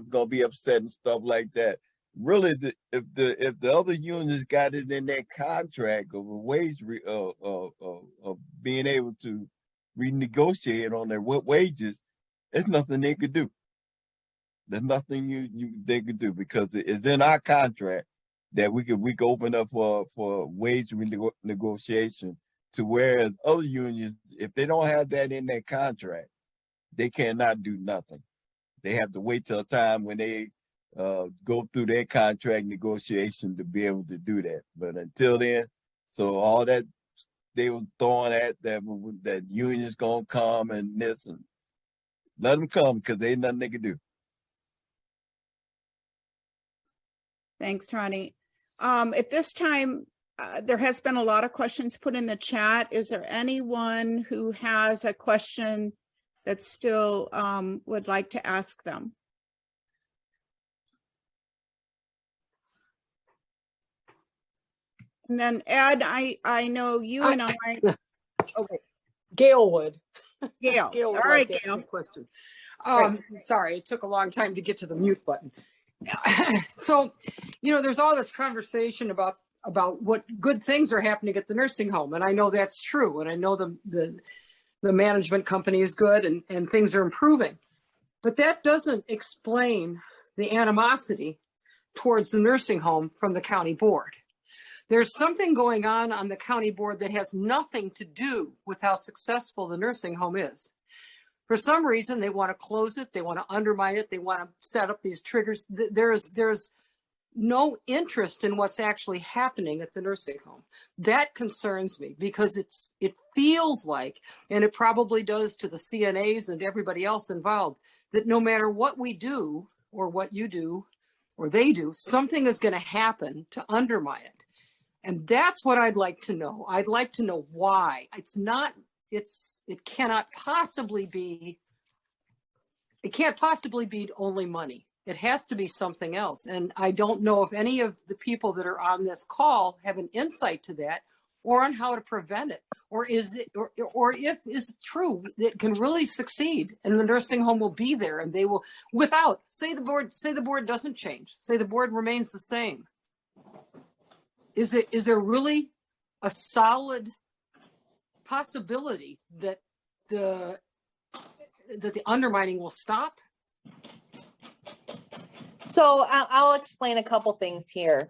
gonna be upset and stuff like that. Really, if the other unions got it in their contract of a wage of being able to renegotiate on their wages, there's nothing they could do. There's nothing they could do because it's in our contract that we could open up for wage negotiation. To whereas other unions, if they don't have that in their contract, they cannot do nothing. They have to wait till a time when they go through their contract negotiation to be able to do that. But until then, so all that they were throwing at that union's gonna come and this, and let them come because there ain't nothing they can do. Thanks, Ronnie. At this time, there has been a lot of questions put in the chat. Is there anyone who has a question that still would like to ask them? And then Ed, I know you and I. Okay, Gail would. Gail. Gail would All like right, to Gail. ask a question. Great. Sorry, it took a long time to get to the mute button. So, you know, there's all this conversation about what good things are happening at the nursing home, and I know that's true, and I know the management company is good and things are improving, but that doesn't explain the animosity towards the nursing home from the county board. There's something going on the county board that has nothing to do with how successful the nursing home is. For some reason, they want to close it. They want to undermine it. They want to set up these triggers. There's no interest in what's actually happening at the nursing home. That concerns me because it feels like, and it probably does to the CNAs and everybody else involved, that no matter what we do or what you do or they do, something is going to happen to undermine it. And that's what I'd like to know. I'd like to know why. It can't possibly be only money. It has to be something else. And I don't know if any of the people that are on this call have an insight to that, or on how to prevent it? Or is it, or if it's true, it can really succeed and the nursing home will be there and they will, without, say the board doesn't change, say the board remains the same. Is there really a solid possibility that the undermining will stop? So I'll explain a couple things here.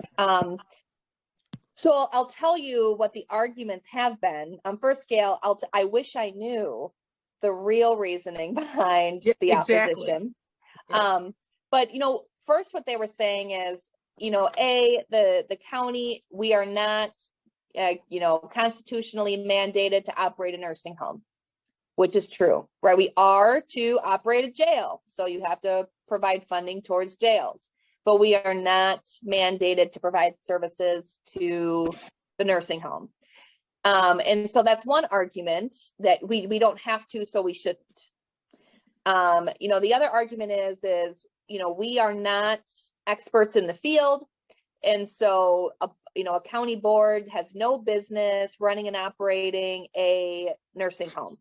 So I'll tell you what the arguments have been. First, Gail, I wish I knew the real reasoning behind the opposition. But, you know, first what they were saying is, you know, the county, we are not, you know, constitutionally mandated to operate a nursing home, which is true, right? We are to operate a jail. So you have to provide funding towards jails, but we are not mandated to provide services to the nursing home. And so that's one argument, that we don't have to, so we shouldn't. You know, the other argument is, you know, we are not experts in the field. And so, you know, a county board has no business running and operating a nursing home.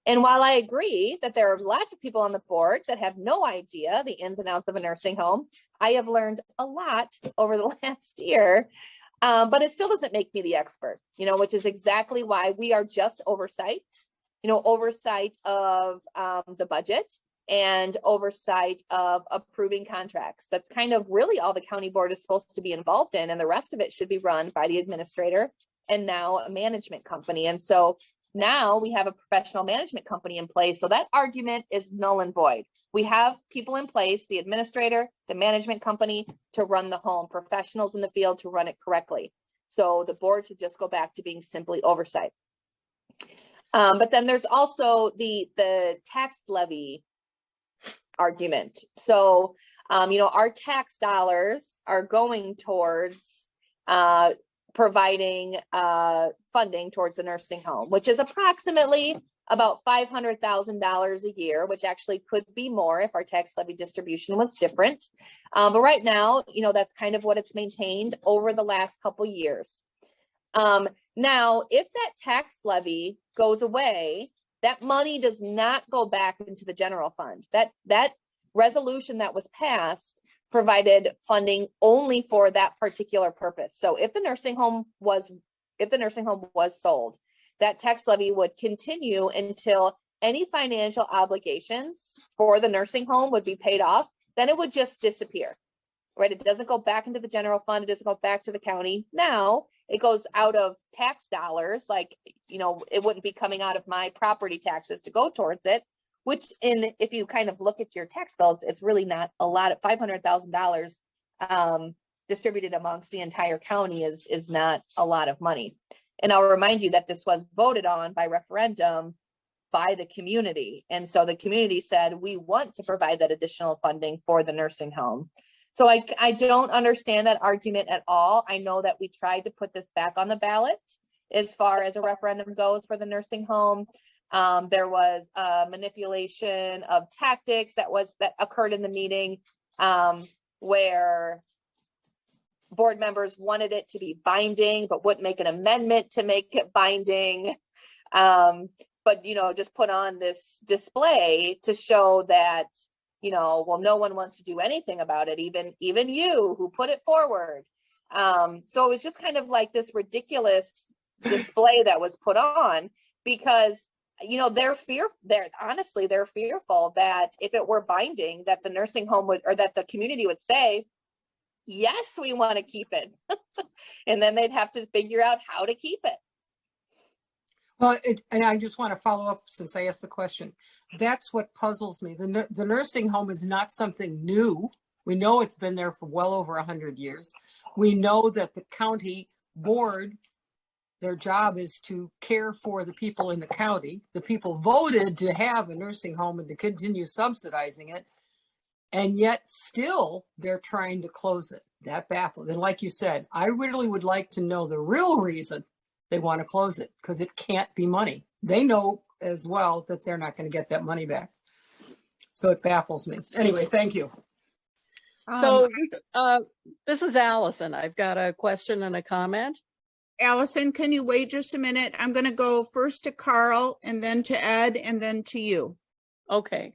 And while I agree that there are lots of people on the board that have no idea the ins and outs of a nursing home, I have learned a lot over the last year, but it still doesn't make me the expert, you know, which is exactly why we are just oversight, you know, oversight of the budget and oversight of approving contracts. That's kind of really all the county board is supposed to be involved in, and the rest of it should be run by the administrator and now a management company. And so now we have a professional management company in place. So that argument is null and void. We have people in place, the administrator, the management company, to run the home, professionals in the field to run it correctly. So the board should just go back to being simply oversight. But then there's also the tax levy argument. So, you know, our tax dollars are going towards providing funding towards the nursing home, which is approximately about $500,000 a year, which actually could be more if our tax levy distribution was different. But right now, you know, that's kind of what it's maintained over the last couple years. Now, if that tax levy goes away, that money does not go back into the general fund. That resolution that was passed provided funding only for that particular purpose. So if the nursing home was sold, that tax levy would continue until any financial obligations for the nursing home would be paid off. Then it would just disappear, right? It doesn't go back into the general fund. It doesn't go back to the county. Now it goes out of tax dollars. Like, you know, it wouldn't be coming out of my property taxes to go towards it, which if you kind of look at your tax bills, it's really not a lot. Of $500,000 distributed amongst the entire county is not a lot of money. And I'll remind you that this was voted on by referendum by the community. And so the community said, we want to provide that additional funding for the nursing home. So I don't understand that argument at all. I know that we tried to put this back on the ballot as far as a referendum goes for the nursing home. There was manipulation of tactics that occurred in the meeting where board members wanted it to be binding, but wouldn't make an amendment to make it binding. But, you know, just put on this display to show that, you know, well, no one wants to do anything about it, even you who put it forward. So it was just kind of like this ridiculous display that was put on because, you know, they're fearful that if it were binding, that the nursing home would, or that the community would say, yes, we want to keep it. And then they'd have to figure out how to keep it. Well, and I just want to follow up since I asked the question. That's what puzzles me. The nursing home is not something new. We know it's been there for well over 100 years. We know that the county board, their job is to care for the people in the county. The people voted to have a nursing home and to continue subsidizing it. And yet still they're trying to close it. That baffled. And like you said, I really would like to know the real reason they want to close it, because it can't be money. They know as well that they're not going to get that money back. So it baffles me. Anyway, thank you. So this is Allison. I've got a question and a comment. Allison, can you wait just a minute? I'm going to go first to Carl and then to Ed and then to you. Okay.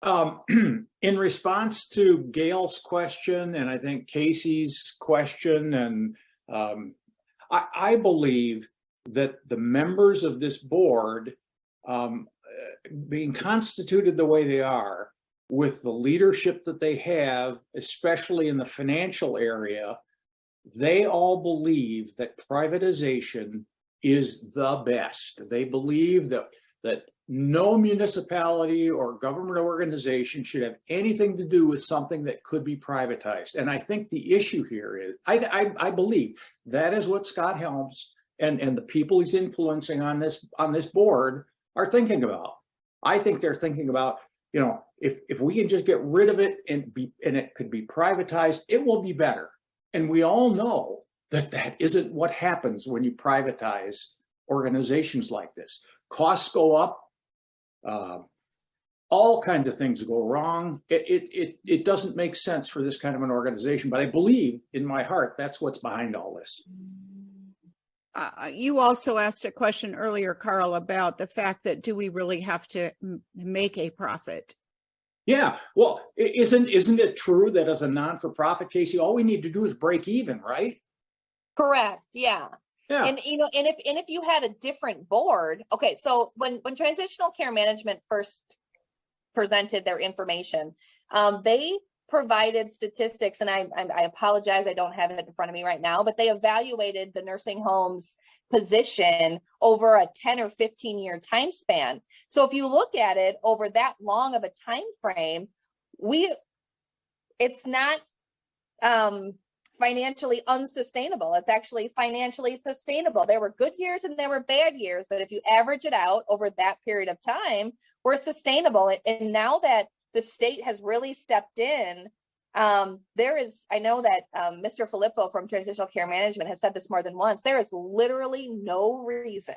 In response to Gail's question, and I think Casey's question, and I believe that the members of this board, being constituted the way they are, with the leadership that they have, especially in the financial area, they all believe that privatization is the best. They believe that no municipality or government organization should have anything to do with something that could be privatized. And I think the issue here is, I believe that is what Scott Helms and the people he's influencing on this board are thinking about. I think they're thinking about, you know, if we can just get rid of it and it could be privatized, it will be better. And we all know that that isn't what happens when you privatize organizations like this. Costs go up. All kinds of things go wrong. It doesn't make sense for this kind of an organization, but I believe in my heart that's what's behind all this. You also asked a question earlier, Carl, about the fact that do we really have to make a profit? Yeah, well, isn't it true that as a non-for-profit, Casey, all we need to do is break even, right? Correct. Yeah. Yeah. And if you had a different board, okay, so when Transitional Care Management first presented their information, they provided statistics, and I apologize, I don't have it in front of me right now, but they evaluated the nursing home's position over a 10 or 15 year time span. So if you look at it over that long of a time frame, it's not financially unsustainable. It's actually financially sustainable. There were good years and there were bad years, but if you average it out over that period of time, we're sustainable. And now that the state has really stepped in, I know that Mr. Filippo from Transitional Care Management has said this more than once, there is literally no reason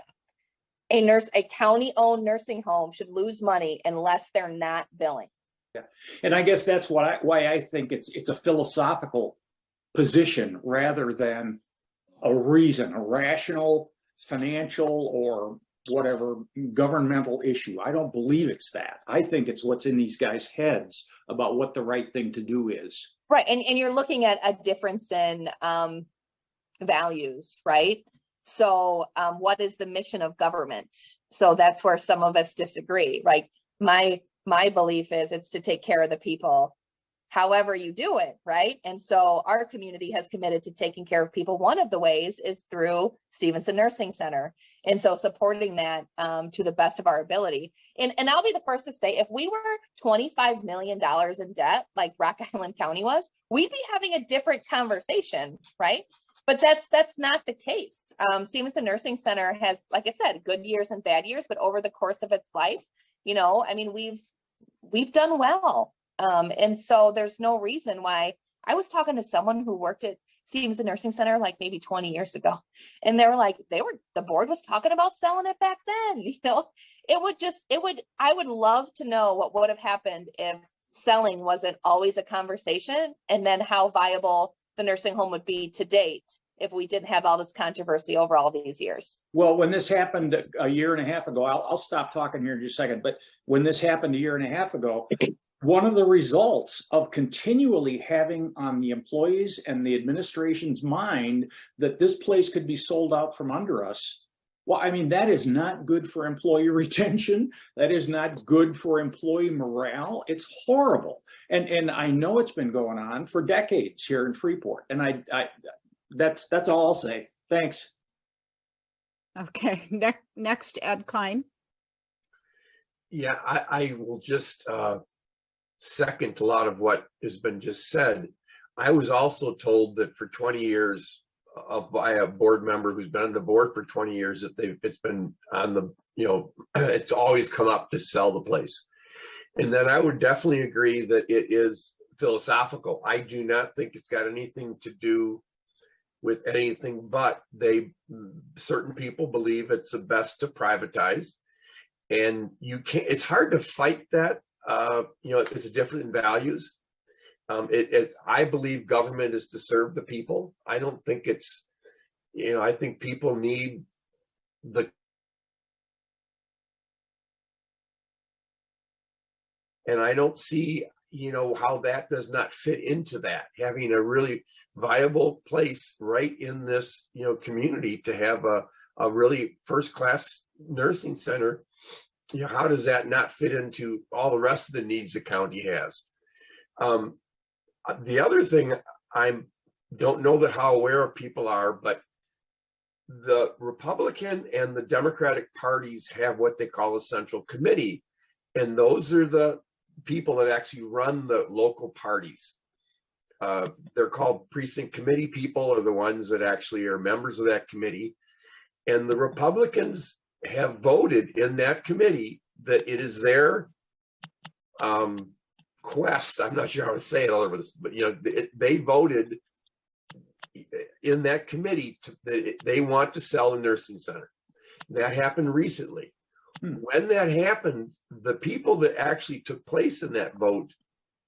a county-owned nursing home should lose money unless they're not billing. Yeah, and I guess that's why I think it's a philosophical position rather than a reason, a rational financial or whatever governmental issue. I don't believe it's that. I think it's what's in these guys' heads about what the right thing to do is. Right, and you're looking at a difference in values, right? So what is the mission of government? So that's where some of us disagree, right? My belief is it's to take care of the people however you do it, right? And so our community has committed to taking care of people. One of the ways is through Stephenson Nursing Center. And so supporting that to the best of our ability. And I'll be the first to say, if we were $25 million in debt, like Rock Island County was, we'd be having a different conversation, right? But that's not the case. Stephenson Nursing Center has, like I said, good years and bad years, but over the course of its life, you know, I mean, we've done well. And so there's no reason why. I was talking to someone who worked at Stephenson Nursing Center like maybe 20 years ago, and they were like, the board was talking about selling it back then. You know, I would love to know what would have happened if selling wasn't always a conversation, and then how viable the nursing home would be to date if we didn't have all this controversy over all these years. Well, when this happened a year and a half ago, I'll stop talking here in just a second, but when this happened a year and a half ago, one of the results of continually having on the employees and the administration's mind that this place could be sold out from under us, well, I mean, that is not good for employee retention. That is not good for employee morale. It's horrible. And I know it's been going on for decades here in Freeport. And that's all I'll say. Thanks. Okay, next, Ed Klein. Yeah, I will just second a lot of what has been just said. I was also told that for 20 years by a board member who's been on the board for 20 years that it's been on the, you know, it's always come up to sell the place. And then I would definitely agree that it is philosophical. I do not think it's got anything to do with anything, but certain people believe it's the best to privatize. And you can't, it's hard to fight that. You know, it's different in values. I believe government is to serve the people. I don't think it's You know, I think people need and I don't see, you know, how that does not fit into that, having a really viable place right in this, you know, community to have a really first-class nursing center. You know, how does that not fit into all the rest of the needs the county has? The other thing, I don't know that how aware people are, but the Republican and the Democratic parties have what they call a central committee. And those are the people that actually run the local parties. They're called precinct committee people, are the ones that actually are members of that committee. And the Republicans have voted in that committee that it is their quest. I'm not sure how to say it otherwise, but you know, they voted in that committee that they want to sell a nursing center. That happened recently. When that happened, the people that actually took place in that vote,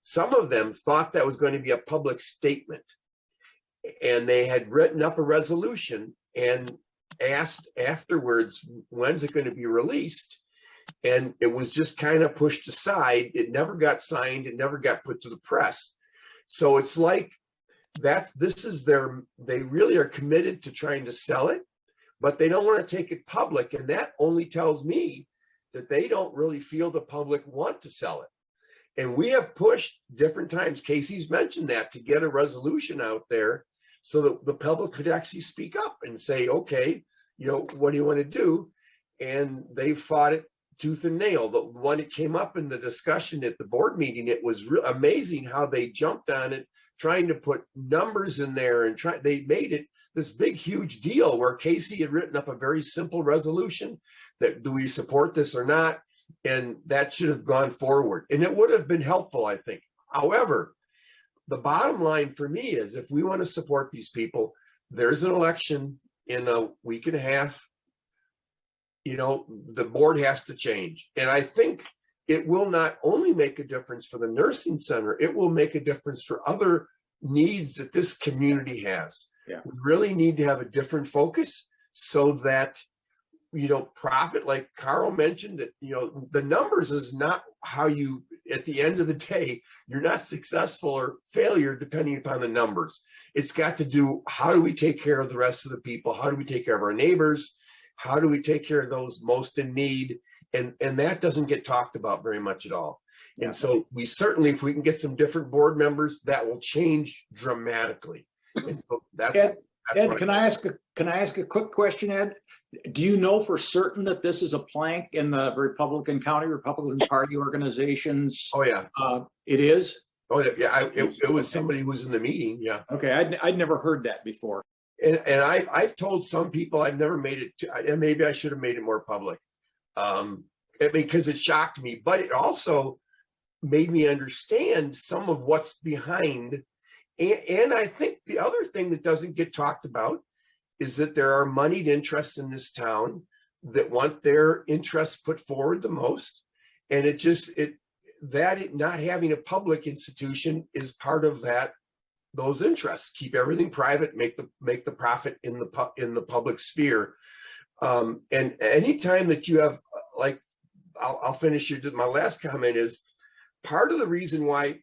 some of them thought that was going to be a public statement, and they had written up a resolution and asked afterwards, when's it going to be released? And it was just kind of pushed aside. It never got signed. It never got put to the press. So it's like they really are committed to trying to sell it, but they don't want to take it public. And that only tells me that they don't really feel the public want to sell it. And we have pushed different times, Casey's mentioned that, to get a resolution out there so that the public could actually speak up and say, okay, you know, what do you want to do? And they fought it tooth and nail. The one that came up in the discussion at the board meeting, it was amazing how they jumped on it, trying to put numbers in there, and they made it this big, huge deal where Casey had written up a very simple resolution that, do we support this or not? And that should have gone forward. And it would have been helpful, I think. However, the bottom line for me is, if we want to support these people, there's an election in a week and a half. You know, the board has to change. And I think it will not only make a difference for the nursing center, it will make a difference for other needs that this community has. Yeah. We really need to have a different focus so that, you know, profit, like Carl mentioned, that, you know, the numbers is not how you, at the end of the day, you're not successful or failure depending upon the numbers. It's got to do, how do we take care of the rest of the people? How do we take care of our neighbors? How do we take care of those most in need? And that doesn't get talked about very much at all. Yeah. And so we certainly, if we can get some different board members, that will change dramatically. And so that's Ed, can I ask a quick question, Ed? Do you know for certain that this is a plank in the Republican Party organizations? Oh yeah, it is. Oh yeah, it was somebody who was in the meeting. Yeah. Okay, I'd never heard that before. And I've told some people I've never made it to, and maybe I should have made it more public, because it shocked me, but it also made me understand some of what's behind. And I think the other thing that doesn't get talked about is that there are moneyed interests in this town that want their interests put forward the most. And not having a public institution is part of those interests. Keep everything private, make the profit in the public sphere. And anytime that you have, like, I'll finish my last comment is, part of the reason why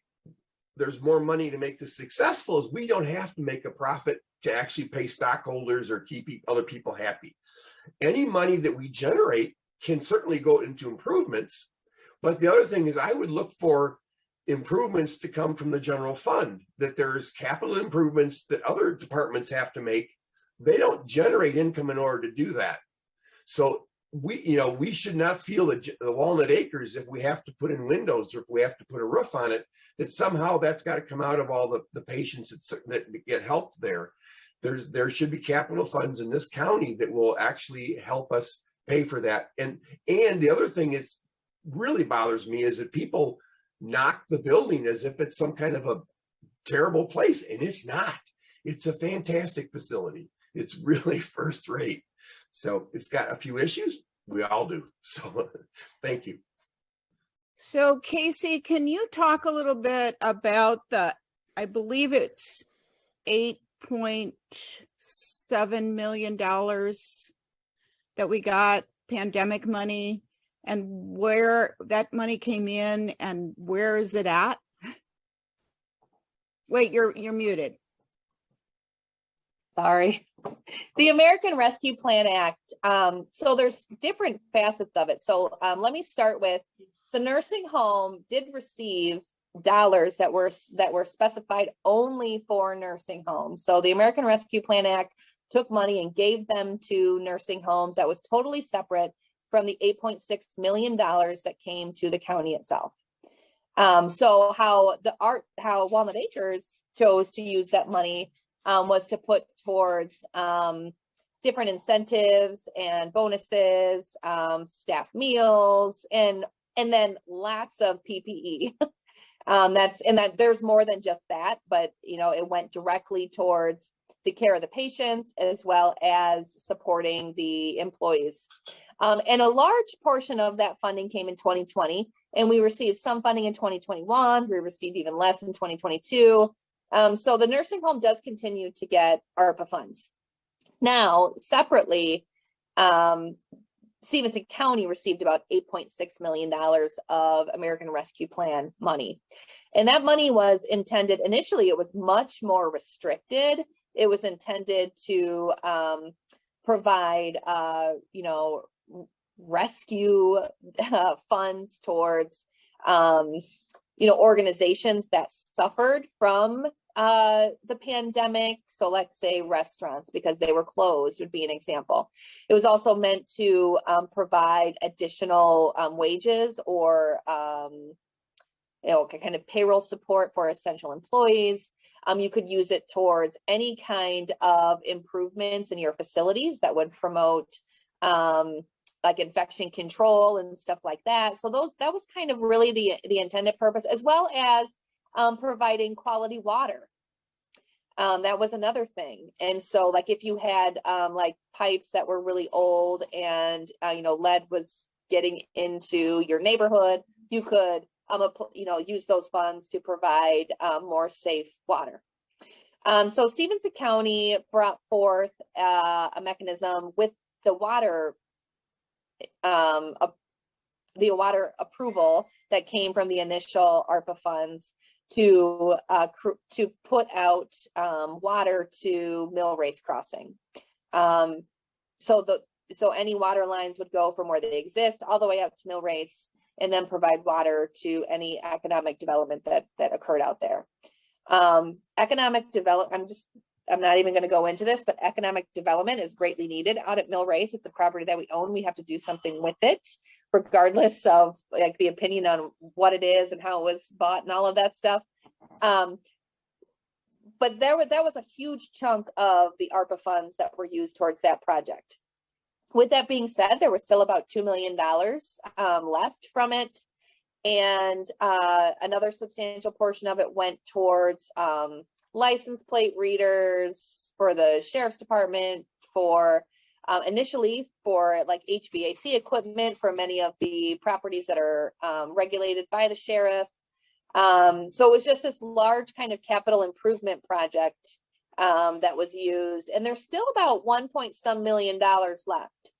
there's more money to make this successful is we don't have to make a profit to actually pay stockholders or keep other people happy. Any money that we generate can certainly go into improvements. But the other thing is, I would look for improvements to come from the general fund, that there's capital improvements that other departments have to make. They don't generate income in order to do that. So we should not feel the Walnut Acres, if we have to put in windows or if we have to put a roof on it, that somehow that's got to come out of all the patients that get helped there. There should be capital funds in this county that will actually help us pay for that. And the other thing is really bothers me is that people knock the building as if it's some kind of a terrible place, and it's not. It's a fantastic facility. It's really first rate. So it's got a few issues. We all do. So thank you. So Casey, can you talk a little bit about I believe it's 8 $1.7 million that we got pandemic money, and where that money came in and where is it at? Wait, you're muted. Sorry. The American Rescue Plan Act. So there's different facets of it. So let me start with the nursing home did receive dollars that were specified only for nursing homes. So the American Rescue Plan Act took money and gave them to nursing homes that was totally separate from the $8.6 million that came to the county itself. So how Walnut Acres chose to use that money was to put towards different incentives and bonuses, staff meals, and then lots of PPE. That there's more than just that, but it went directly towards the care of the patients as well as supporting the employees. And a large portion of that funding came in 2020, and we received some funding in 2021. We received even less in 2022. So the nursing home does continue to get ARPA funds. Now, separately, Stephenson County received about $8.6 million of American Rescue Plan money. And that money was intended, initially, it was much more restricted. It was intended to provide, rescue funds towards, organizations that suffered from the pandemic. So let's say restaurants, because they were closed, would be an example. It was also meant to provide additional wages or kind of payroll support for essential employees. You could use it towards any kind of improvements in your facilities that would promote like infection control and stuff like that. So that was kind of really the intended purpose, as well as providing quality water. That was another thing. And so like if you had like pipes that were really old and lead was getting into your neighborhood, you could use those funds to provide more safe water. So Stephenson County brought forth a mechanism with the water approval that came from the initial ARPA funds to put out water to Mill Race Crossing. So any water lines would go from where they exist all the way up to Mill Race, and then provide water to any economic development that occurred out there. Economic development, I'm not even going to go into this, but economic development is greatly needed out at Mill Race. It's a property that we own. We have to do something with it, regardless of like the opinion on what it is and how it was bought and all of that stuff. But that was a huge chunk of the ARPA funds that were used towards that project. With that being said, there was still about $2 million left from it. And another substantial portion of it went towards license plate readers for the sheriff's department, for initially for like HVAC equipment for many of the properties that are regulated by the sheriff. So it was just this large kind of capital improvement project that was used, and there's still about $1.some million left.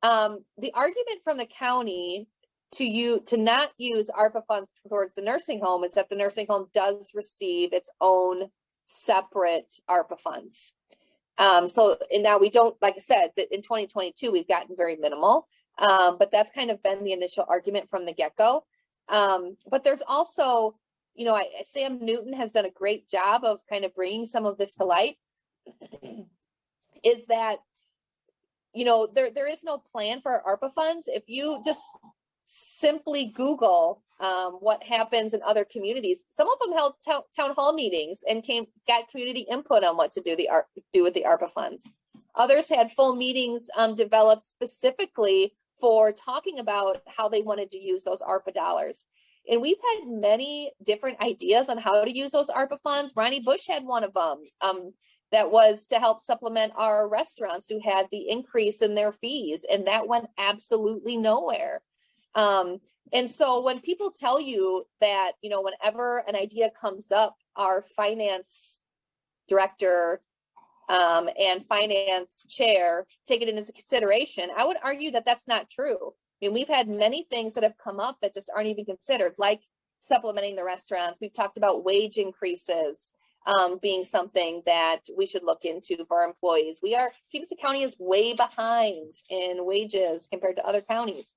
The argument from the county to not use ARPA funds towards the nursing home is that the nursing home does receive its own separate ARPA funds. And now we don't, like I said, that in 2022 we've gotten very minimal, but that's kind of been the initial argument from the get-go. But there's also, Sam Newton has done a great job of kind of bringing some of this to light, is that, there is no plan for ARPA funds. If you just simply Google what happens in other communities, some of them held town hall meetings and got community input on what to do with the ARPA funds. Others had full meetings developed specifically for talking about how they wanted to use those ARPA dollars. And we've had many different ideas on how to use those ARPA funds. Ronnie Bush had one of them that was to help supplement our restaurants who had the increase in their fees, and that went absolutely nowhere. And so when people tell you that, whenever an idea comes up, our finance director and finance chair take it into consideration. I would argue that that's not true. I mean, we've had many things that have come up that just aren't even considered, like supplementing the restaurants. We've talked about wage increases being something that we should look into for our employees. Stephenson County is way behind in wages compared to other counties.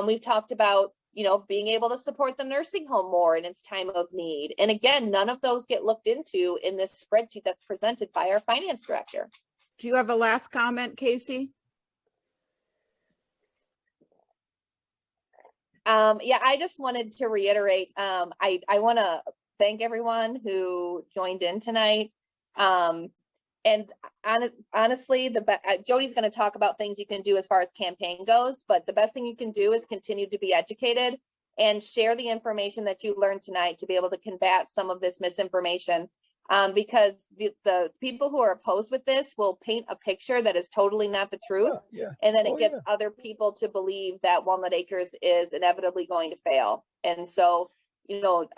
We've talked about, you know, being able to support the nursing home more in its time of need. And again, none of those get looked into in this spreadsheet that's presented by our finance director. Do you have a last comment, Casey? Yeah, I just wanted to reiterate, I want to thank everyone who joined in tonight. And honestly, Jody's going to talk about things you can do as far as campaign goes, but the best thing you can do is continue to be educated and share the information that you learned tonight to be able to combat some of this misinformation. Because the people who are opposed with this will paint a picture that is totally not the truth. And then it gets other people to believe that Walnut Acres is inevitably going to fail. And so, you know,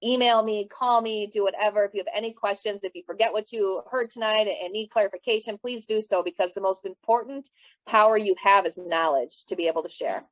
email me, call me, do whatever. If you have any questions, if you forget what you heard tonight and need clarification, please do so, because the most important power you have is knowledge to be able to share.